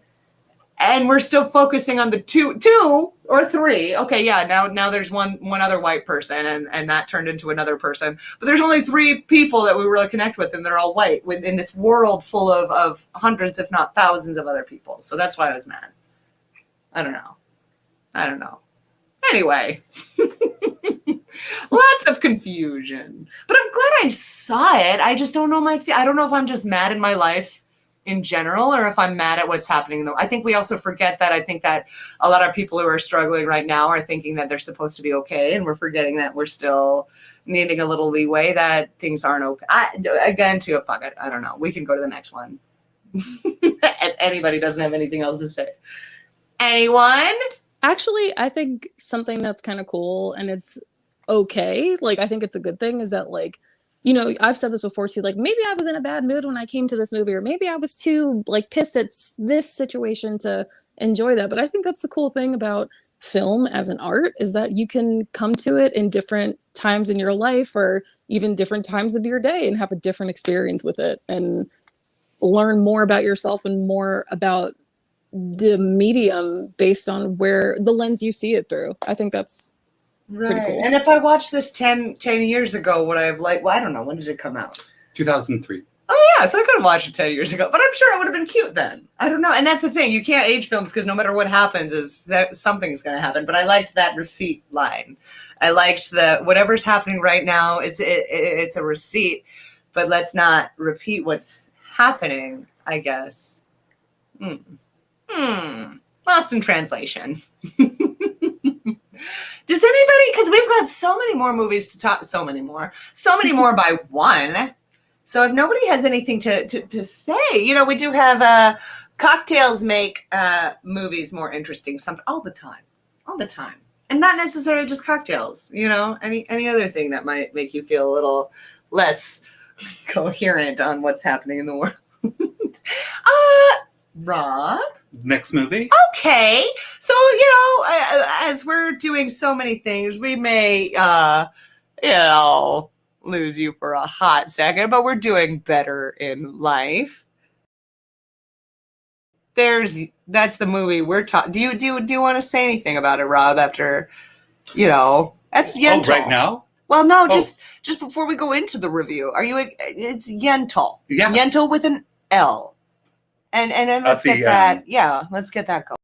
and we're still focusing on the two or three. Okay, yeah, now there's one other white person and that turned into another person. But there's only three people that we really connect with, and they're all white within this world full of hundreds, if not thousands of other people. So that's why I was mad. I don't know. Anyway, lots of confusion. But I'm glad I saw it. I just don't know I don't know if I'm just mad in my life in general or if I'm mad at what's happening. Though I think we also forget that. I think that a lot of people who are struggling right now are thinking that they're supposed to be okay, and we're forgetting that we're still needing a little leeway, that things aren't okay. Again, too, fuck it. I don't know. We can go to the next one. If anybody doesn't have anything else to say. Anyone? Actually, I think something that's kind of cool, and it's okay, like I think it's a good thing, is that, like, you know, I've said this before too, like maybe I was in a bad mood when I came to this movie, or maybe I was too like pissed at this situation to enjoy that. But I think that's the cool thing about film as an art, is that you can come to it in different times in your life or even different times of your day and have a different experience with it and learn more about yourself and more about the medium based on where the lens you see it through. I think that's pretty cool. And if I watched this 10 years ago, would I have well, I don't know, when did it come out? 2003. Oh yeah, so I could have watched it 10 years ago, but I'm sure it would have been cute then. I don't know. And that's the thing, you can't age films because no matter what happens is that something's going to happen. But I liked that receipt line. I liked the whatever's happening right now, it's a receipt, but let's not repeat what's happening, I guess. Lost in translation. Does anybody, because we've got so many more movies to talk, so many more by one. So if nobody has anything to say, you know, we do have cocktails make movies more interesting all the time. And not necessarily just cocktails, you know, any other thing that might make you feel a little less coherent on what's happening in the world. Rob? Next movie? Okay. So, you know, as we're doing so many things, we may, you know, lose you for a hot second, but we're doing better in life. That's the movie we're talking. Do you want to say anything about it, Rob, after, you know, that's Yentl. Oh, right now? Well, no, just before we go into the review. It's Yentl. Yes. Yentl with an L. And then let's get that. Yeah, let's get that going.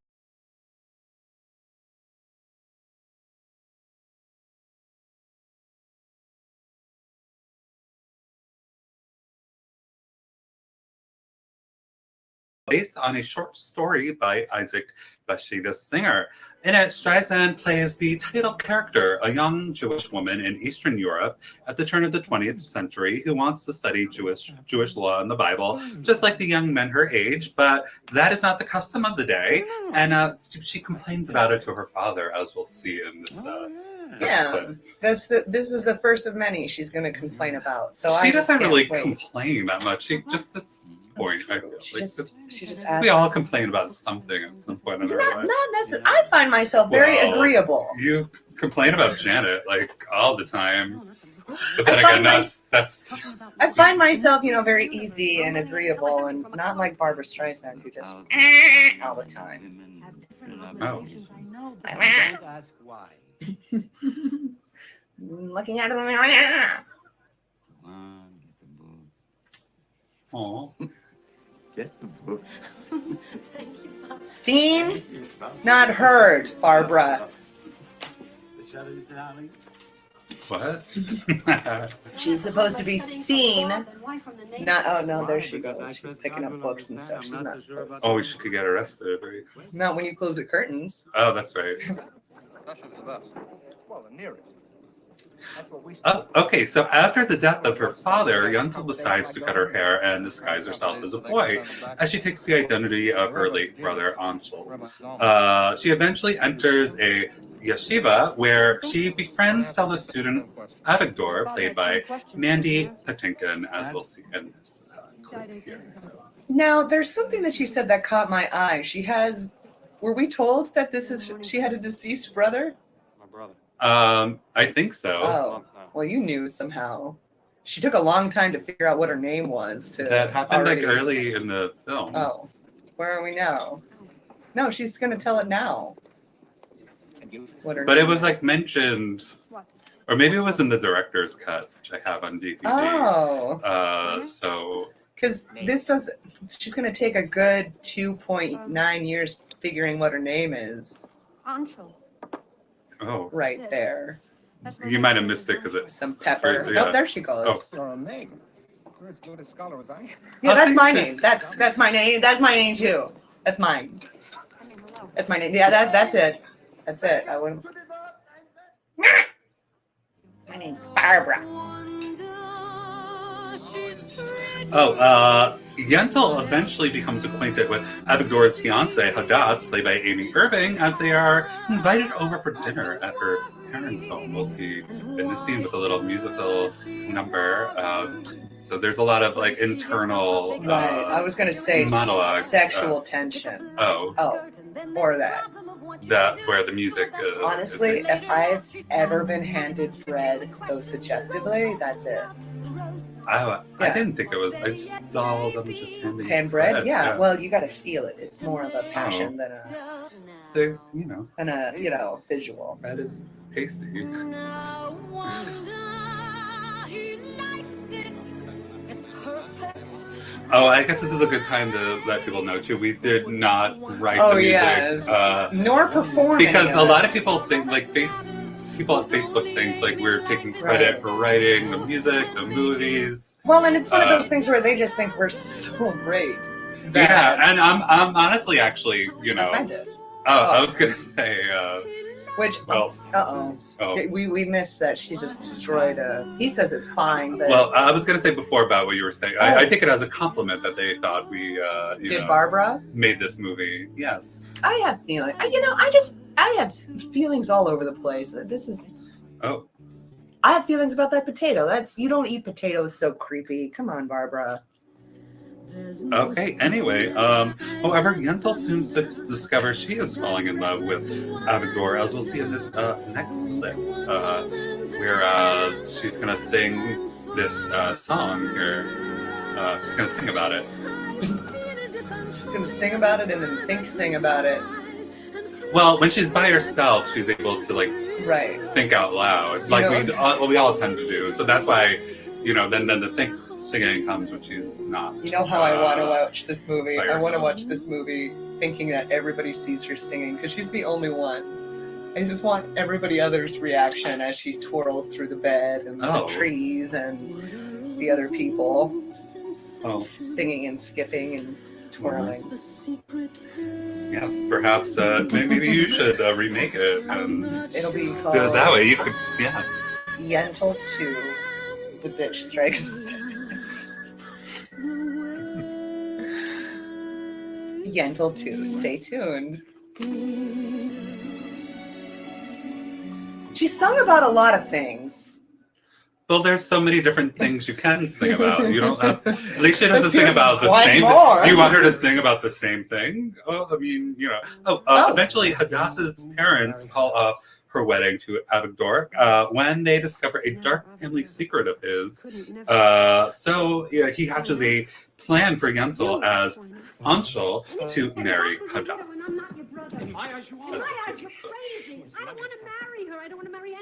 based on a short story by Isaac Bashevis Singer. In it, Streisand plays the title character, a young Jewish woman in Eastern Europe at the turn of the 20th century who wants to study Jewish law and the Bible, just like the young men her age, but that is not the custom of the day, and she complains about it to her father, as we'll see in this clip. This is the first of many she's going to complain about. So she doesn't really complain that much. She just this point. She just asks. We all complain about something at some point in our life. Not necessarily. I find myself very agreeable. You complain about Janet like all the time. But then again, that's. I find myself, very easy and agreeable, and not like Barbara Streisand, who just all the time. Oh. Ask why. Looking at it right now. Oh. Get the book. Seen, not heard, Barbara. What? She's supposed to be seen, not. Oh no, there she goes. She's picking up books and stuff. She's not supposed to. Oh, she could get arrested, right? Not when you close the curtains. Oh, that's right. Well, the nearest. Oh, okay, so after the death of her father, Yentl decides to cut her hair and disguise herself as a boy, as she takes the identity of her late brother, Anshel. She eventually enters a yeshiva, where she befriends fellow student Avigdor, played by Mandy Patinkin, as we'll see in this clip here. So. Now, there's something that she said that caught my eye. Were we told that she had a deceased brother? I think so. Oh, well, you knew somehow. She took a long time to figure out what her name was. That happened like early in the film. Oh, where are we now? No, she's going to tell it now. But it was like mentioned, or maybe it was in the director's cut, which I have on DVD. Oh. So. Because she's going to take a good 2.9 years figuring what her name is. Anshel. Oh. Right there. You might have missed it because it's some pepper. Yeah. Oh, there she goes. You're a name. You're as good a scholar as I am. Yeah, that's my name. That's my name. That's my name too. That's mine. That's my name. Yeah, that's it. That's it. I wouldn't. My name's Barbara. Oh, Yentl eventually becomes acquainted with Avigdor's fiance, Hadass, played by Amy Irving, as they are invited over for dinner at her parents' home. We'll see in the scene with a little musical number. So there's a lot of like internal I was going to say monologues, sexual tension. Oh, or that. Where the music honestly, if I've ever been handed bread so suggestively, that's it. I didn't think it was. I just saw them just hand bread. Yeah. Well, you got to feel it. It's more of a passion than a visual. That is tasty. Oh, I guess this is a good time to let people know too. We did not write the music, yes. Nor perform, because a lot of people think people at Facebook think like we're taking credit for writing the music, the movies. Well, and it's one of those things where they just think we're so great. Yeah, and I'm honestly actually, offended. I was gonna say. We missed that she just destroyed he says it's fine, but. Well, I was going to say before about what you were saying. I take it as a compliment that they thought we, Barbara? Made this movie. Yes. I have feelings. I have feelings all over the place. This is. Oh. I have feelings about that potato. You don't eat potatoes so creepy. Come on, Barbara. Okay, anyway, however, Yentl soon discovers she is falling in love with Avigdor, as we'll see in this next clip, where she's going to sing this song here. She's going to sing about it. She's going to sing about it and then sing about it. Well, when she's by herself, she's able to, think out loud, we all tend to do. So that's why, then the singing comes when she's not. You know how I want to watch this movie? I want to watch this movie thinking that everybody sees her singing, because she's the only one. I just want everybody else's reaction as she twirls through the bed and the trees and the other people singing and skipping. And twirling. Yes, perhaps maybe you should remake it and It'll be do called it that way. You could, yeah. Yentl 2, The Bitch Strikes. Yentl 2, stay tuned. She sung about a lot of things. Well, there's so many different things you can sing about. You don't have. At least she doesn't sing about the same. More. You want her to sing about the same thing? Oh, I mean, you know. Eventually, Hadassah's parents call off her wedding to Avigdor when they discover a dark family secret of his. So yeah, he hatches a plan for Yentl as Anshul to marry Hadass.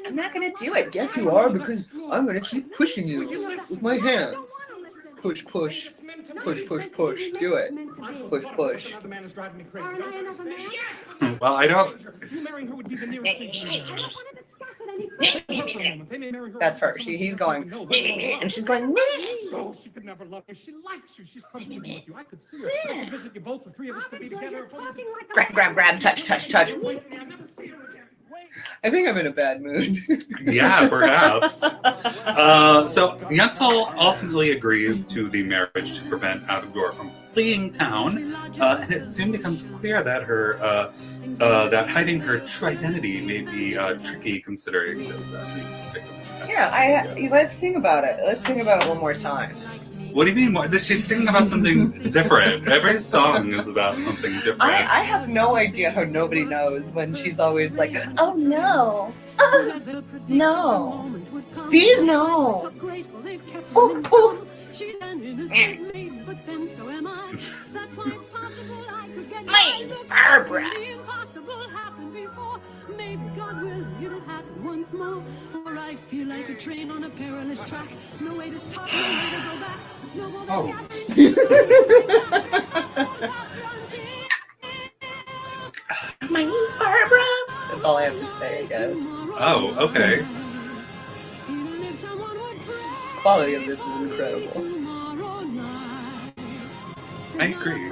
I'm not gonna do it. Yes, you are, because I'm gonna keep pushing you with my hands. Push, push, push, push, push. Do it. Push, push. Well, I don't. That's her. He's going, and she's going. So she could never love you. She likes you. She's comfortable with you. I could see her. I could visit you both. The three of us could be together. Grab, touch, touch, touch. I think I'm in a bad mood. Yeah, perhaps. So Yentl ultimately agrees to the marriage to prevent Avigdor from fleeing town, and it soon becomes clear that that hiding her true identity may be tricky, considering this. Yeah, let's sing about it. Let's sing about it one more time. What do you mean? She's singing about something different. Every song is about something different. I have no idea how nobody knows when she's always like, oh no, no, please no. Oh, oh. My Barbara. I feel like a train on a perilous track. No way to stop, no way to go back. Oh. My name's Barbara. That's all I have to say, I guess. Oh, okay. The quality of this is incredible. I agree.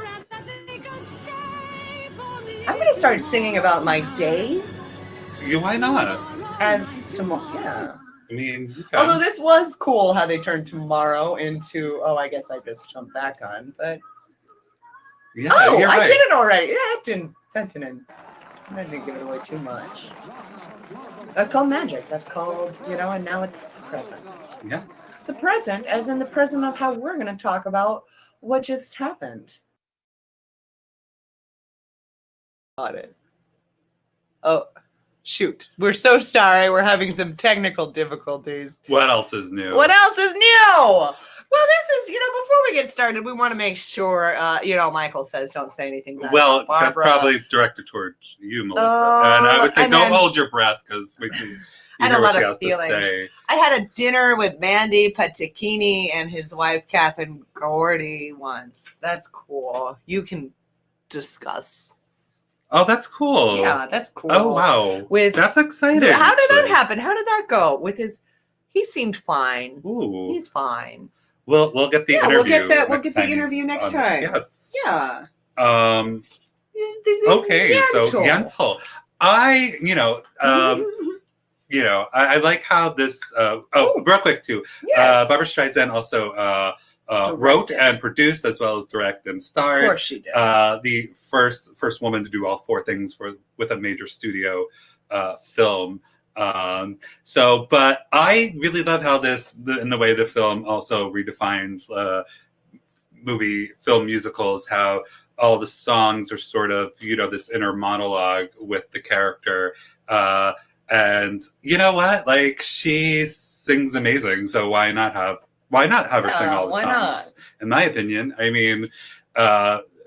I'm gonna start singing about my days. Yeah, why not? As tomorrow, yeah. I mean, although this was cool how they turned tomorrow into, I guess I just jumped back on, but yeah, you're right. I did it already. Yeah, that didn't give it away too much. That's called magic. That's called, and now it's the present. Yes. The present, as in the present of how we're going to talk about what just happened. Got it. Oh. Shoot. We're so sorry. We're having some technical difficulties. What else is new? Well, this is, before we get started, we want to make sure, Michael says don't say anything bad. Well, that's probably directed towards you, Melissa. And I would say don't hold your breath, because we can hear what she has to say. I had a dinner with Mandy Patachini and his wife, Catherine Gordy, once. That's cool. You can discuss. Oh, that's cool. Yeah, that's cool. Oh, wow. That's exciting. How did that happen? How did that go? He seemed fine. Ooh. He's fine. We'll get the interview. We'll get the interview next time. Yes. Yeah. Okay, so Yentl. I like how this. Real quick too. Yes. Barbra Streisand also wrote and produced, as well as direct and starred. Of course she did. The first woman to do all four things with a major studio film. But I really love how in the way the film also redefines film musicals, how all the songs are sort of, this inner monologue with the character. And you know what? Like, she sings amazing, so why not have her sing all the songs? Not? In my opinion, I mean,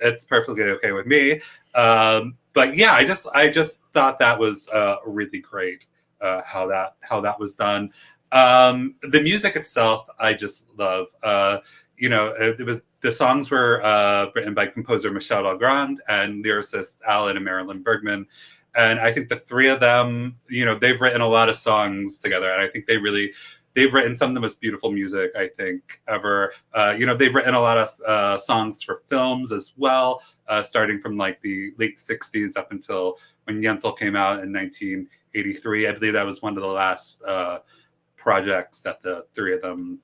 it's perfectly okay with me. But yeah, I just thought that was really great. How that was done. The music itself, I just love. The songs were written by composer Michel Legrand and lyricist Alan and Marilyn Bergman. And I think the three of them, they've written a lot of songs together. And I think they really they've written some of the most beautiful music I think ever. They've written a lot of songs for films as well, starting from like the late 60s up until when Yentl came out in 1983. I believe that was one of the last projects that the three of them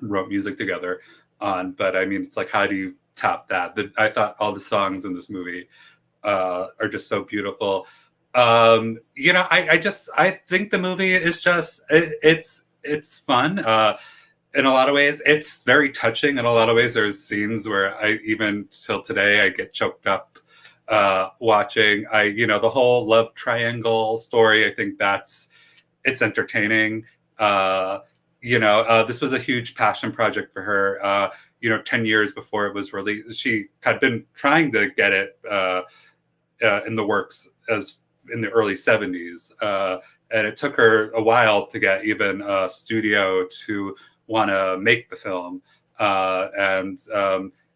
wrote music together on. But I mean, it's like, how do you top that? I thought all the songs in this movie are just so beautiful. I think the movie is just it's fun in a lot of ways. It's very touching in a lot of ways. There's scenes where I even till today I get choked up watching. The whole love triangle story. I think it's entertaining. This was a huge passion project for her. 10 years before it was released, she had been trying to get it in the works as in the early 70s. And it took her a while to get even a studio to want to make the film.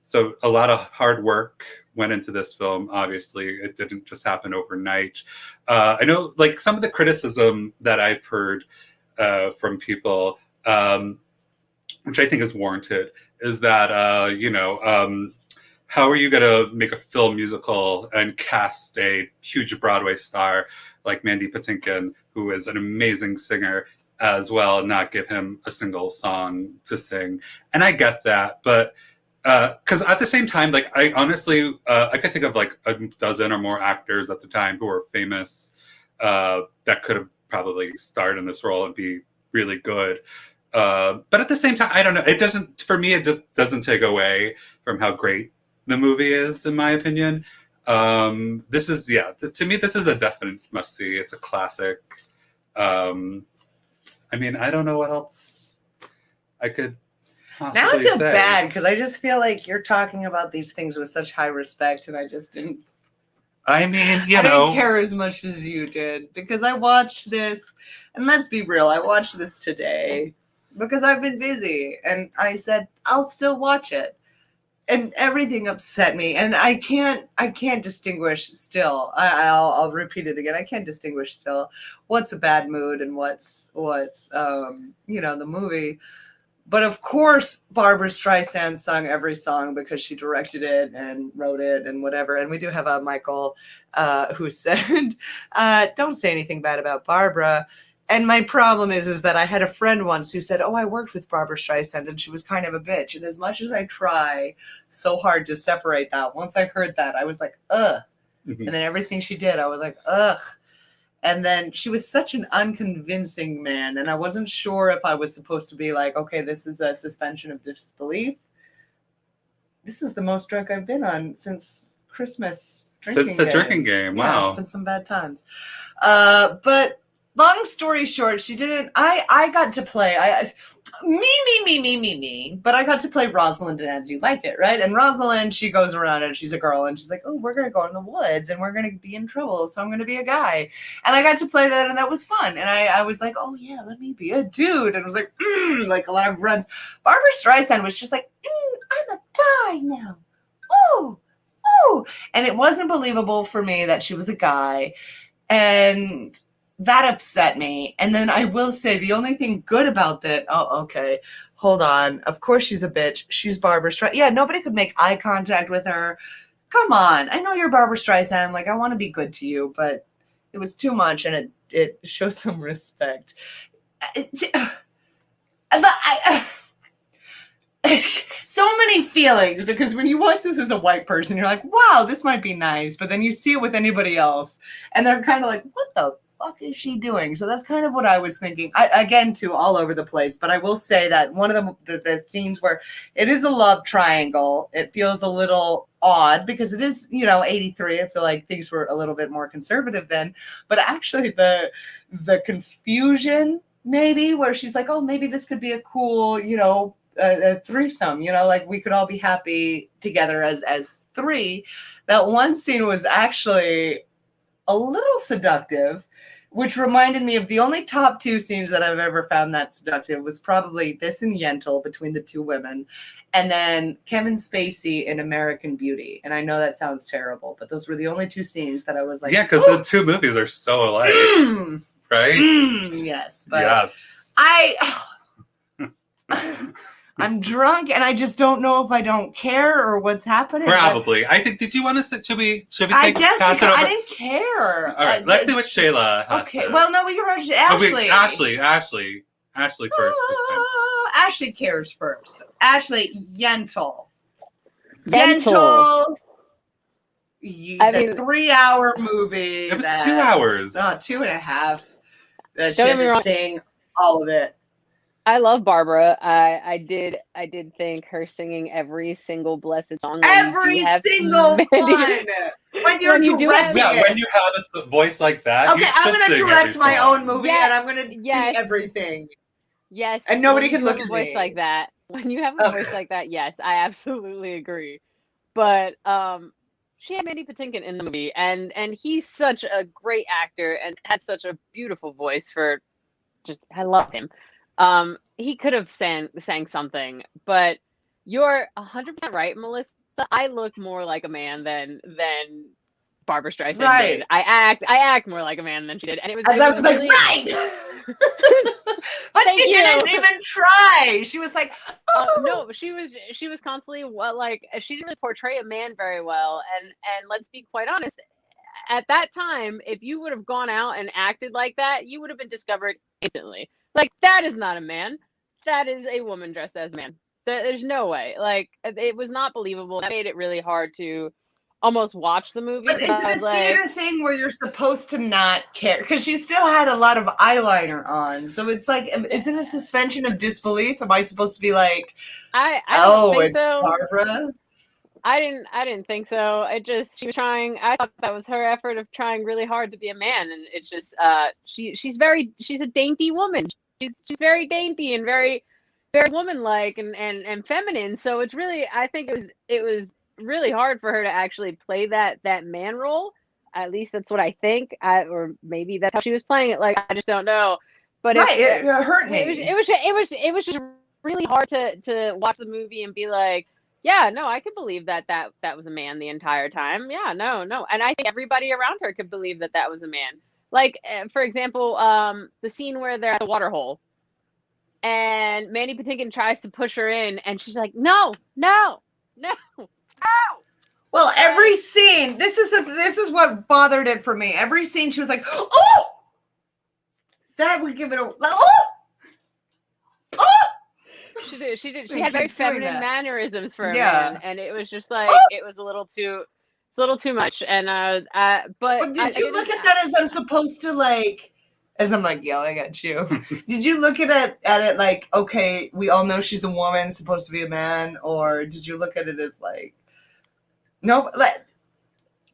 So a lot of hard work went into this film. Obviously, it didn't just happen overnight. I know, like, some of the criticism that I've heard from people, which I think is warranted, is that, how are you going to make a film musical and cast a huge Broadway star like Mandy Patinkin, who is an amazing singer as well, and not give him a single song to sing? And I get that, but because at the same time, like, I honestly, I could think of like a dozen or more actors at the time who were famous that could have probably starred in this role and be really good. But at the same time, I don't know. It doesn't, for me, it just doesn't take away from how great the movie is, in my opinion. To me, this is a definite must see. It's a classic. I mean, I don't know what else I could possibly now I feel say. bad because I just feel like you're talking about these things with such high respect, and I just didn't. I mean, I didn't care as much as you did, because I watched this, and let's be real, I watched this today because I've been busy, and I said I'll still watch it. And everything upset me, and I can't distinguish still. I'll repeat it again. I can't distinguish still what's a bad mood and what's the movie. But of course, Barbara Streisand sung every song because she directed it and wrote it and whatever. And we do have a Michael who said, "Don't say anything bad about Barbara." And my problem is that I had a friend once who said, "Oh, I worked with Barbara Streisand and she was kind of a bitch." And as much as I try so hard to separate that, once I heard that, I was like, ugh. Mm-hmm. And then everything she did, I was like, ugh. And then she was such an unconvincing man. And I wasn't sure if I was supposed to be like, okay, this is a suspension of disbelief. This is the most drunk I've been on since Christmas drinking Since the drinking game, wow. Yeah, it's been some bad times. But long story short, she didn't. I got to play. Me. But I got to play Rosalind and As You Like It, right? And Rosalind, she goes around and she's a girl and she's like, "Oh, we're gonna go in the woods and we're gonna be in trouble, so I'm gonna be a guy." And I got to play that, and that was fun. And I was like, "Oh yeah, let me be a dude." And it was like, like a lot of runs. Barbara Streisand was just like, "I'm a guy now." Oh. And it wasn't believable for me that she was a guy, and that upset me. And then I will say the only thing good about that, okay, hold on. Of course she's a bitch. She's Barbara Streisand. Yeah, nobody could make eye contact with her. Come on. I know you're Barbara Streisand. Like, I want to be good to you, but it was too much, and it shows some respect. So many feelings, because when you watch this as a white person, you're like, wow, this might be nice. But then you see it with anybody else, and they're kind of like, what the fuck is she doing? So that's kind of what I was thinking. Again, too, all over the place. But I will say that one of the scenes where it is a love triangle, it feels a little odd because it is, 83. I feel like things were a little bit more conservative then. But actually the confusion, maybe, where she's like, oh, maybe this could be a cool, a threesome, like we could all be happy together as three. That one scene was actually a little seductive, which reminded me of the only top two scenes that I've ever found that seductive was probably this in Yentl between the two women, and then Kevin Spacey in American Beauty. And I know that sounds terrible, but those were the only two scenes that I was like, yeah, because the two movies are so alike. right? Yes, but yes. I'm drunk and I just don't know if I don't care or what's happening. Probably. I think. Did you want to? Should we? I guess pass it over? I didn't care. All right. Let's see what Shayla has. Okay. Well, no, we can rush Ashley. Ashley first this time. Ashley cares first. Ashley Yentl. Yentl. The I mean, 3-hour movie. It was 2 hours. 2.5. That Don't she get had me to wrong. sing all of it. I love Barbara. I did think her singing every single blessed song. Every single one. When you're directing it. When you have a voice like that. Okay, I'm going to direct my own movie and I'm going to do everything. Yes. And nobody can look at at me. Voice like that. When you have a voice like that, yes, I absolutely agree. But she had Mandy Patinkin in the movie, and he's such a great actor and has such a beautiful voice for I love him. He could have sang something, but you're 100% right, Melissa. I look more like a man than Barbara Streisand did. I act more like a man than she did, and it was. I was really, like, right. But she didn't even try. She was like, no, she was constantly she didn't really portray a man very well, and let's be quite honest. At that time, if you would have gone out and acted like that, you would have been discovered instantly. Like, that is not a man. That is a woman dressed as a man. There's no way. Like, it was not believable. That made it really hard to almost watch the movie. But is it a theater thing where you're supposed to not care? Because she still had a lot of eyeliner on. So it's like, is it a suspension of disbelief? Am I supposed to be like, I don't think it's so. Barbara? I didn't think so. She was trying. I thought that was her effort of trying really hard to be a man, and it's just she's a dainty woman. She's very dainty and very woman-like and feminine. So it's really, I think it was really hard for her to actually play that man role. At least that's what I think. Or maybe that's how she was playing it. Like, I just don't know. But it hurt me. It was just really hard to watch the movie and be like, yeah, no, I could believe that was a man the entire time. Yeah, no. And I think everybody around her could believe that was a man. Like, for example, the scene where they're at the water hole and Mandy Patinkin tries to push her in and she's like, no. Well, every scene, this is what bothered it for me. Every scene she was like, oh! That would give it a, oh! She did. She had very feminine mannerisms for a man, and it was just like it was a little too much. And but did you look at that as I'm supposed to like, as I'm like yelling at you? Did you look at it like, okay, we all know she's a woman, supposed to be a man, or did you look at it as like, no, like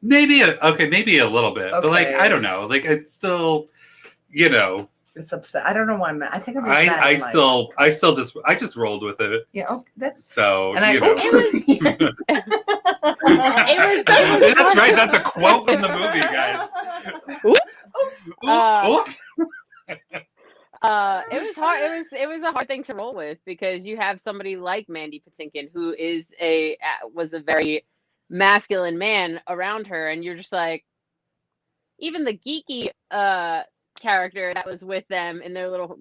maybe a little bit, but like I don't know, like it's still, It's upset. I don't know why I'm mad. I think I'm just mad. I just rolled with it. Yeah, that's so. And it was that's right. That's a quote from the movie, guys. It was hard. It was a hard thing to roll with because you have somebody like Mandy Patinkin who was a very masculine man around her, and you're just like, even the geeky character that was with them in their little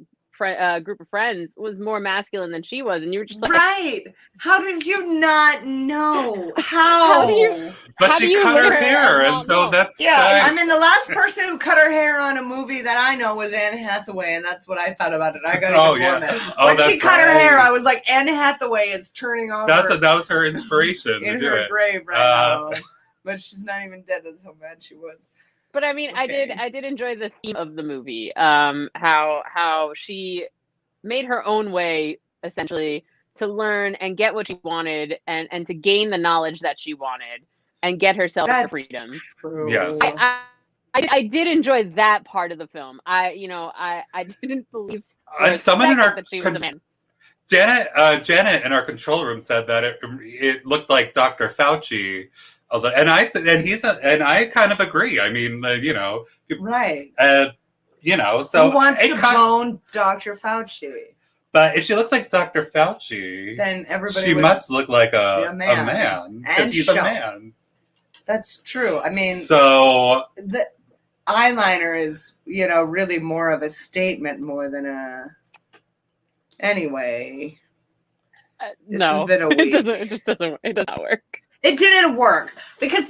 group of friends was more masculine than she was, and you were just like, right? How did you not know? How do you? But she cut her hair, and so that's I mean, the last person who cut her hair on a movie that I know was Anne Hathaway, and that's what I thought about it. I got when she cut her hair, I was like, Anne Hathaway is turning on. That was her inspiration in her grave right now, but she's not even dead. That's how bad she was. But I mean, okay. I did enjoy the theme of the movie. How she made her own way essentially to learn and get what she wanted and to gain the knowledge that she wanted and get herself to freedom. True. Yes. I did enjoy that part of the film. I didn't believe someone in our that she was a man. Janet in our control room said that it looked like Dr. Fauci. And I said, and I kind of agree. I mean, right? So who wants to clone Dr. Fauci? But if she looks like Dr. Fauci, then everybody must look like a man because he's a man. That's true. I mean, so eyeliner is, really more of a statement more than a. Anyway. No, been a week. It does not work. It didn't work because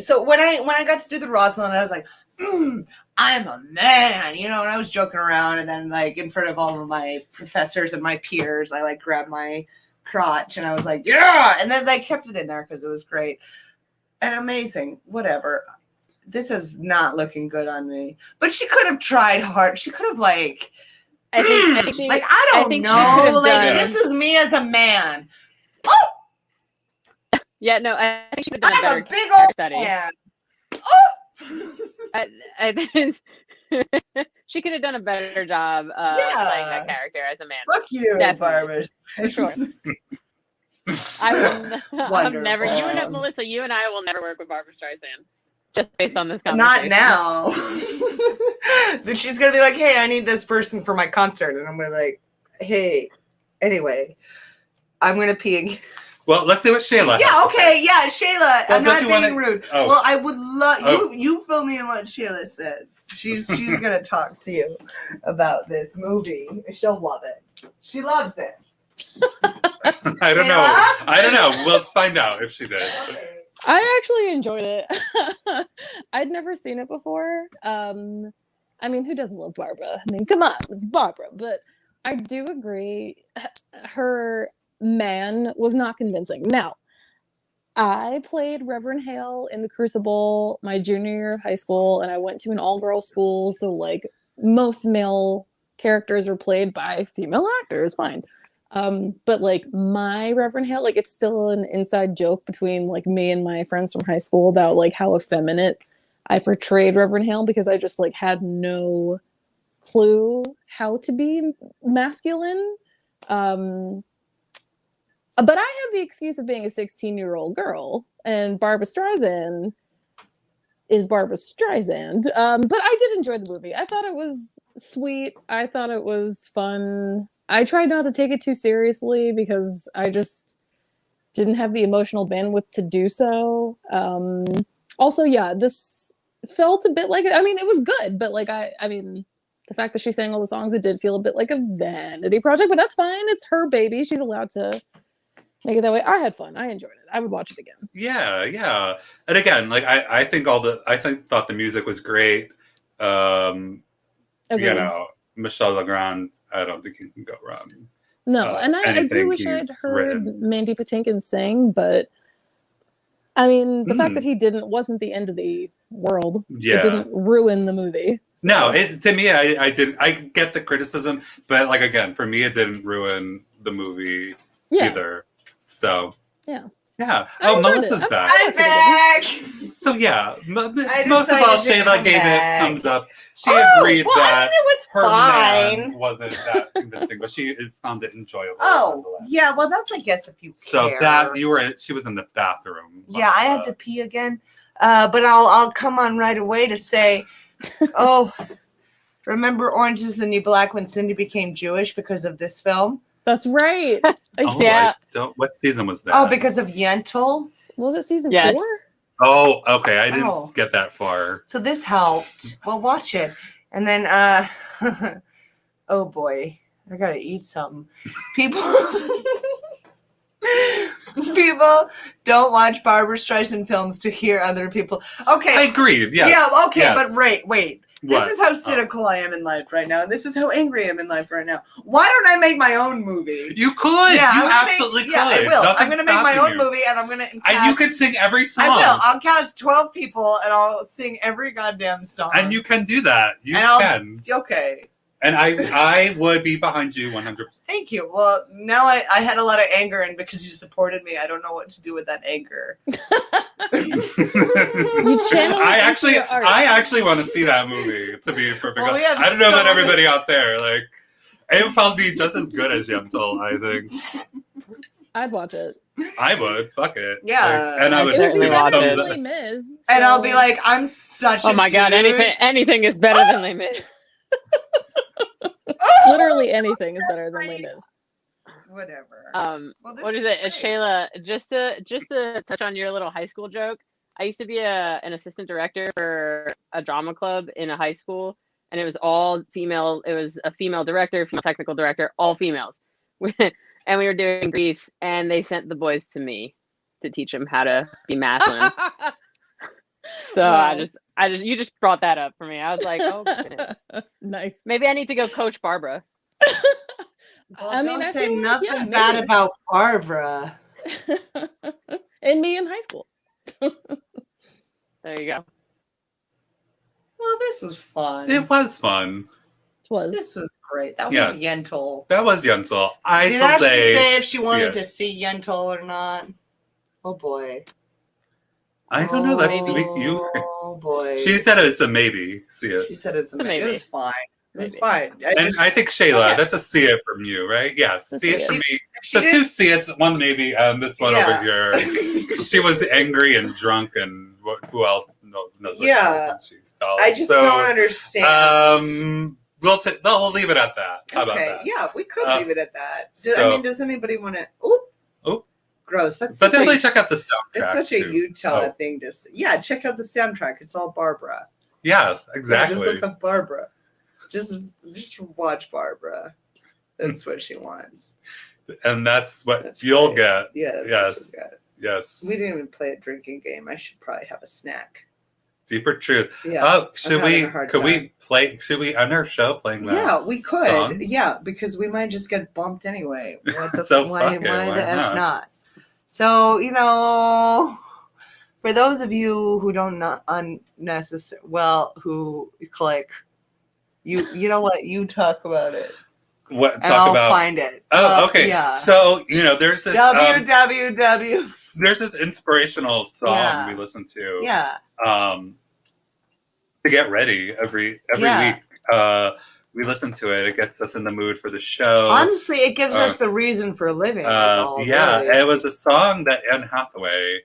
so when I got to do the Rosalind, I was like, I'm a man, and I was joking around, and then like in front of all of my professors and my peers, I like grabbed my crotch and I was like, yeah, and then they kept it in there because it was great and amazing. Whatever. This is not looking good on me, but she could have tried hard. She could have I think this is me as a man. Oh! Yeah, no, I think she could have done a better big character old study. man. I think she could have done a better job playing that character as a man. Fuck you, Barbara. For sure. I'm never. Melissa, you and I will never work with Barbara Streisand. Just based on this conversation. Not now. Then she's gonna be like, "Hey, I need this person for my concert," and I'm gonna be like, "Hey, anyway, I'm gonna pee again." Well, let's see what Shayla. Yeah, okay, yeah, Shayla. Well, I'm not being rude. Oh. Well, I would love you fill me in what Shayla says. She's gonna talk to you about this movie. She'll love it. She loves it. I don't know. Let's find out if she did. Okay. I actually enjoyed it. I'd never seen it before. I mean, who doesn't love Barbara? I mean, come on, it's Barbara. But I do agree, her man was not convincing. Now, I played Reverend Hale in The Crucible my junior year of high school, and I went to an all-girls school, so like most male characters were played by female actors, fine. But like my Reverend Hale, like it's still an inside joke between like me and my friends from high school about like how effeminate I portrayed Reverend Hale because I just like had no clue how to be masculine. But I had the excuse of being a 16-year-old girl, and Barbara Streisand is Barbara Streisand. But I did enjoy the movie. I thought it was sweet. I thought it was fun. I tried not to take it too seriously because I just didn't have the emotional bandwidth to do so. Also, yeah, this felt a bit like, I mean, it was good, but like, I mean, the fact that she sang all the songs, it did feel a bit like a vanity project, but that's fine. It's her baby. She's allowed to make it that way. I had fun. I enjoyed it. I would watch it again. Yeah. And again, like I thought the music was great. Michel Legrand, I don't think you can go wrong. No, and I do wish I had heard Mandy Patinkin sing, but I mean, the fact that he wasn't the end of the world. Yeah. It didn't ruin the movie. So. No, to me, I didn't. I get the criticism, but like again, for me, it didn't ruin the movie either. So yeah. Oh, Melissa's back. I'm back. So yeah, most of all, Shayla gave it thumbs up. She agreed that her man wasn't that convincing, but she found it enjoyable. Oh, yeah. Well, that's I guess if you care. So that she was in the bathroom. Yeah, I had to pee again, but I'll come on right away to say, remember Orange Is the New Black when Cindy became Jewish because of this film? That's right. What season was that? Oh, because of Yentl. Was it season 4? Oh, okay. I didn't get that far. So this helped. Well, watch it. And then, oh boy, I gotta eat something. People don't watch Barbara Streisand films to hear other people. Okay. I agreed. Yes. Yeah, okay, yes. but wait. This is how cynical I am in life right now. This is how angry I am in life right now. Why don't I make my own movie? You could. Yeah, you absolutely could. Yeah, I will. I'm going to make my own movie, and I'm going to cast... And you can sing every song. I will. I'll cast 12 people, and I'll sing every goddamn song. And you can do that. You can. Okay. And I would be behind you 100%. Thank you. Well, now I had a lot of anger, and because you supported me, I don't know what to do with that anger. I actually want to see that movie, to be perfect. Well, I don't know about everybody out there. Like, it would probably be just as good as Yentl, I think. I'd watch it. I would. Fuck it. Yeah. And I would be better than up. Les Mis. So... And I'll be like, I'm such a Oh my god, dude. anything is better than Les Mis. Literally anything is better than Les Mis. Whatever. What is it? Shayla, just to touch on your little high school joke, I used to be an assistant director for a drama club in a high school, and it was all female. It was a female director, female technical director, all females. And we were doing Grease, and they sent the boys to me to teach them how to be masculine. So Wow. you just brought that up for me. I was like, oh goodness. Nice. Maybe I need to go coach Barbara. Well, I mean, don't I say feel like, nothing yeah, bad maybe. about Barbara. And me in high school. There you go. Well, this was fun. It was fun. It was. This was great. That Yes. was Yentl. That was Yentl. I Did still Ashley say say if she wanted it. to see Yentl or not? Oh boy. I don't know. That's you. Oh boy. She said it's a maybe. See it. She said it's a maybe. Maybe. It was fine. It was Maybe. fine. And I think Shayla, that's a see it from you, right? Yes, That's see it it. from me. She So did- 2 see it's, 1 maybe, and this one Yeah. over here. She was angry and drunk, and who else knows what Yeah. she saw. I just don't understand. We'll leave it at that. How about Okay, that? yeah, we could leave it at that. so- does anybody want to? Oh, gross. That's But such definitely a, check out the soundtrack. it's such a too. Utah Oh. thing to say. Yeah, check out the soundtrack. It's all Barbara. Yeah, Yeah, exactly. just look up Barbara. Just watch Barbara. That's what she wants. And that's what That's you'll right. get. Yeah, that's what Yes. she'll get. Yes. We didn't even play a drinking game. I should probably have a snack. Deeper truth. Yeah. Oh, should having we? a hard Could time. we play? Should we end our show playing that? Yeah, we could. song? Yeah, because we might just get bumped anyway. What the, So why fuck it, why the not? F not? So, for those of you who don't who click, you know what? You talk about it. What And talk I'll about? find it. Oh, okay. Yeah. So there's this www. there's this inspirational song Yeah. we listen to. Yeah. To get ready every Yeah. week. We listen to it. It gets us in the mood for the show. Honestly, it gives us the reason for living. That's all, yeah, really. it was a song that Anne Hathaway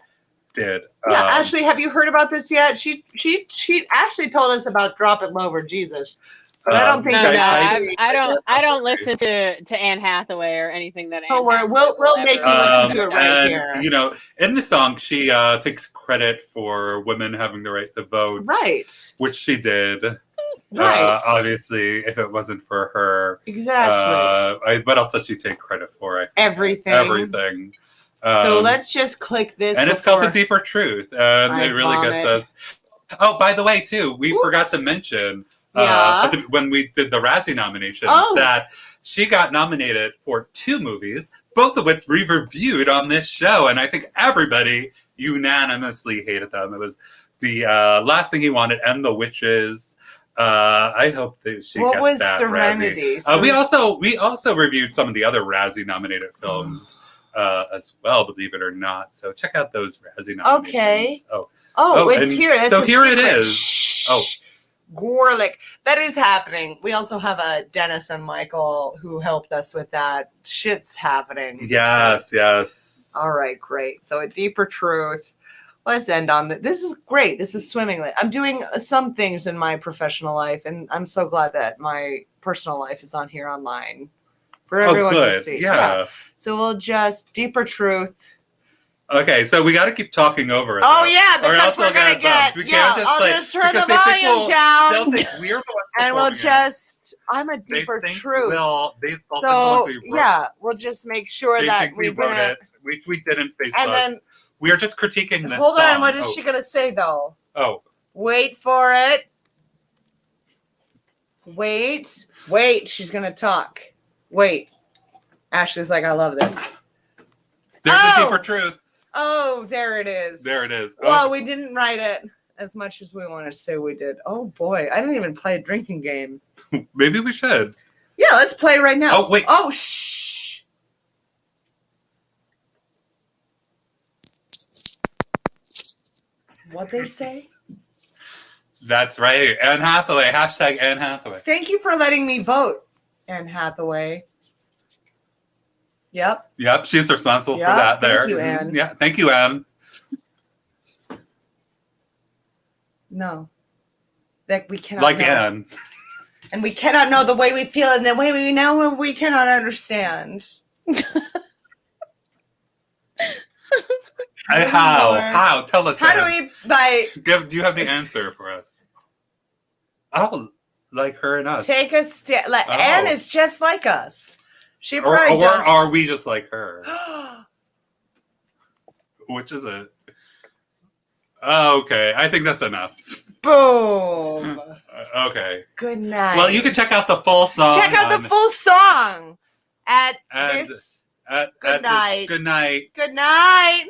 did. Yeah, Ashley, have you heard about this yet? She actually told us about Drop It Low for Jesus. But I don't think No, that I don't listen to Anne Hathaway or anything that. Don't worry, we'll make you listen to it right here. In the song, she takes credit for women having the right to vote. Right. Which she did. Right. Obviously, if it wasn't for her. Exactly. What else does she take credit for? Everything. Everything. So let's just click this. And it's called The Deeper Truth. And it really gets us. Oh, by the way, too, we forgot to mention when we did the Razzie nominations that she got nominated for 2 movies, both of which we reviewed on this show. And I think everybody unanimously hated them. It was The Last Thing He Wanted and The Witches. I hope that she What gets was that Serenity? Razzie. We also reviewed some of the other Razzie nominated films as well, believe it or not. So check out those Razzie nominations. Okay. Oh, it's here. That's so a here secret. it is. Shh. Gorlick. That is happening. We also have a Dennis and Michael who helped us with that. Shit's happening. Yes. All right, great. So A Deeper Truth. Let's end on that. This is great. This is swimmingly. I'm doing some things in my professional life, and I'm so glad that my personal life is on here online for everyone to see. Yeah. So we'll just Deeper Truth. Okay, so we got to keep talking over it. Oh though, yeah, or because else we're they'll gonna get. We can't just I'll play, just turn the because they think volume down, They'll think we're the ones and we'll performing it. just. I'm A Deeper They think Truth. So we'll just make sure they that think we wrote it. We didn't Facebook. And then we are just critiquing this. hold song. on. What is she gonna say though? Oh, wait for it. Wait. She's gonna talk. Wait. Ashley's like, I love this. There's A Deeper Truth. Oh, there it is. There it is. Well, we didn't write it as much as we want to say we did. Oh boy, I didn't even play a drinking game. Maybe we should. Yeah, let's play right now. Oh wait. Oh shh. What they say? That's right. Anne Hathaway. Hashtag Anne Hathaway. Thank you for letting me vote, Anne Hathaway. Yep. She's responsible for Yep, that there. thank you, Anne. Yeah, thank you, Anne. No. That we cannot Like know. Anne. And we cannot know the way we feel and the way we know we cannot understand. How? Tell us. How do we Do you have the answer for us? Oh, like her and us. take a step? Anne is just like us. She or probably does. are we just like her? Which is it? Oh, okay, I think that's enough. Boom. Okay. Good night. Well, you can check out the full song. Check out the full song at this. Good night. Good night.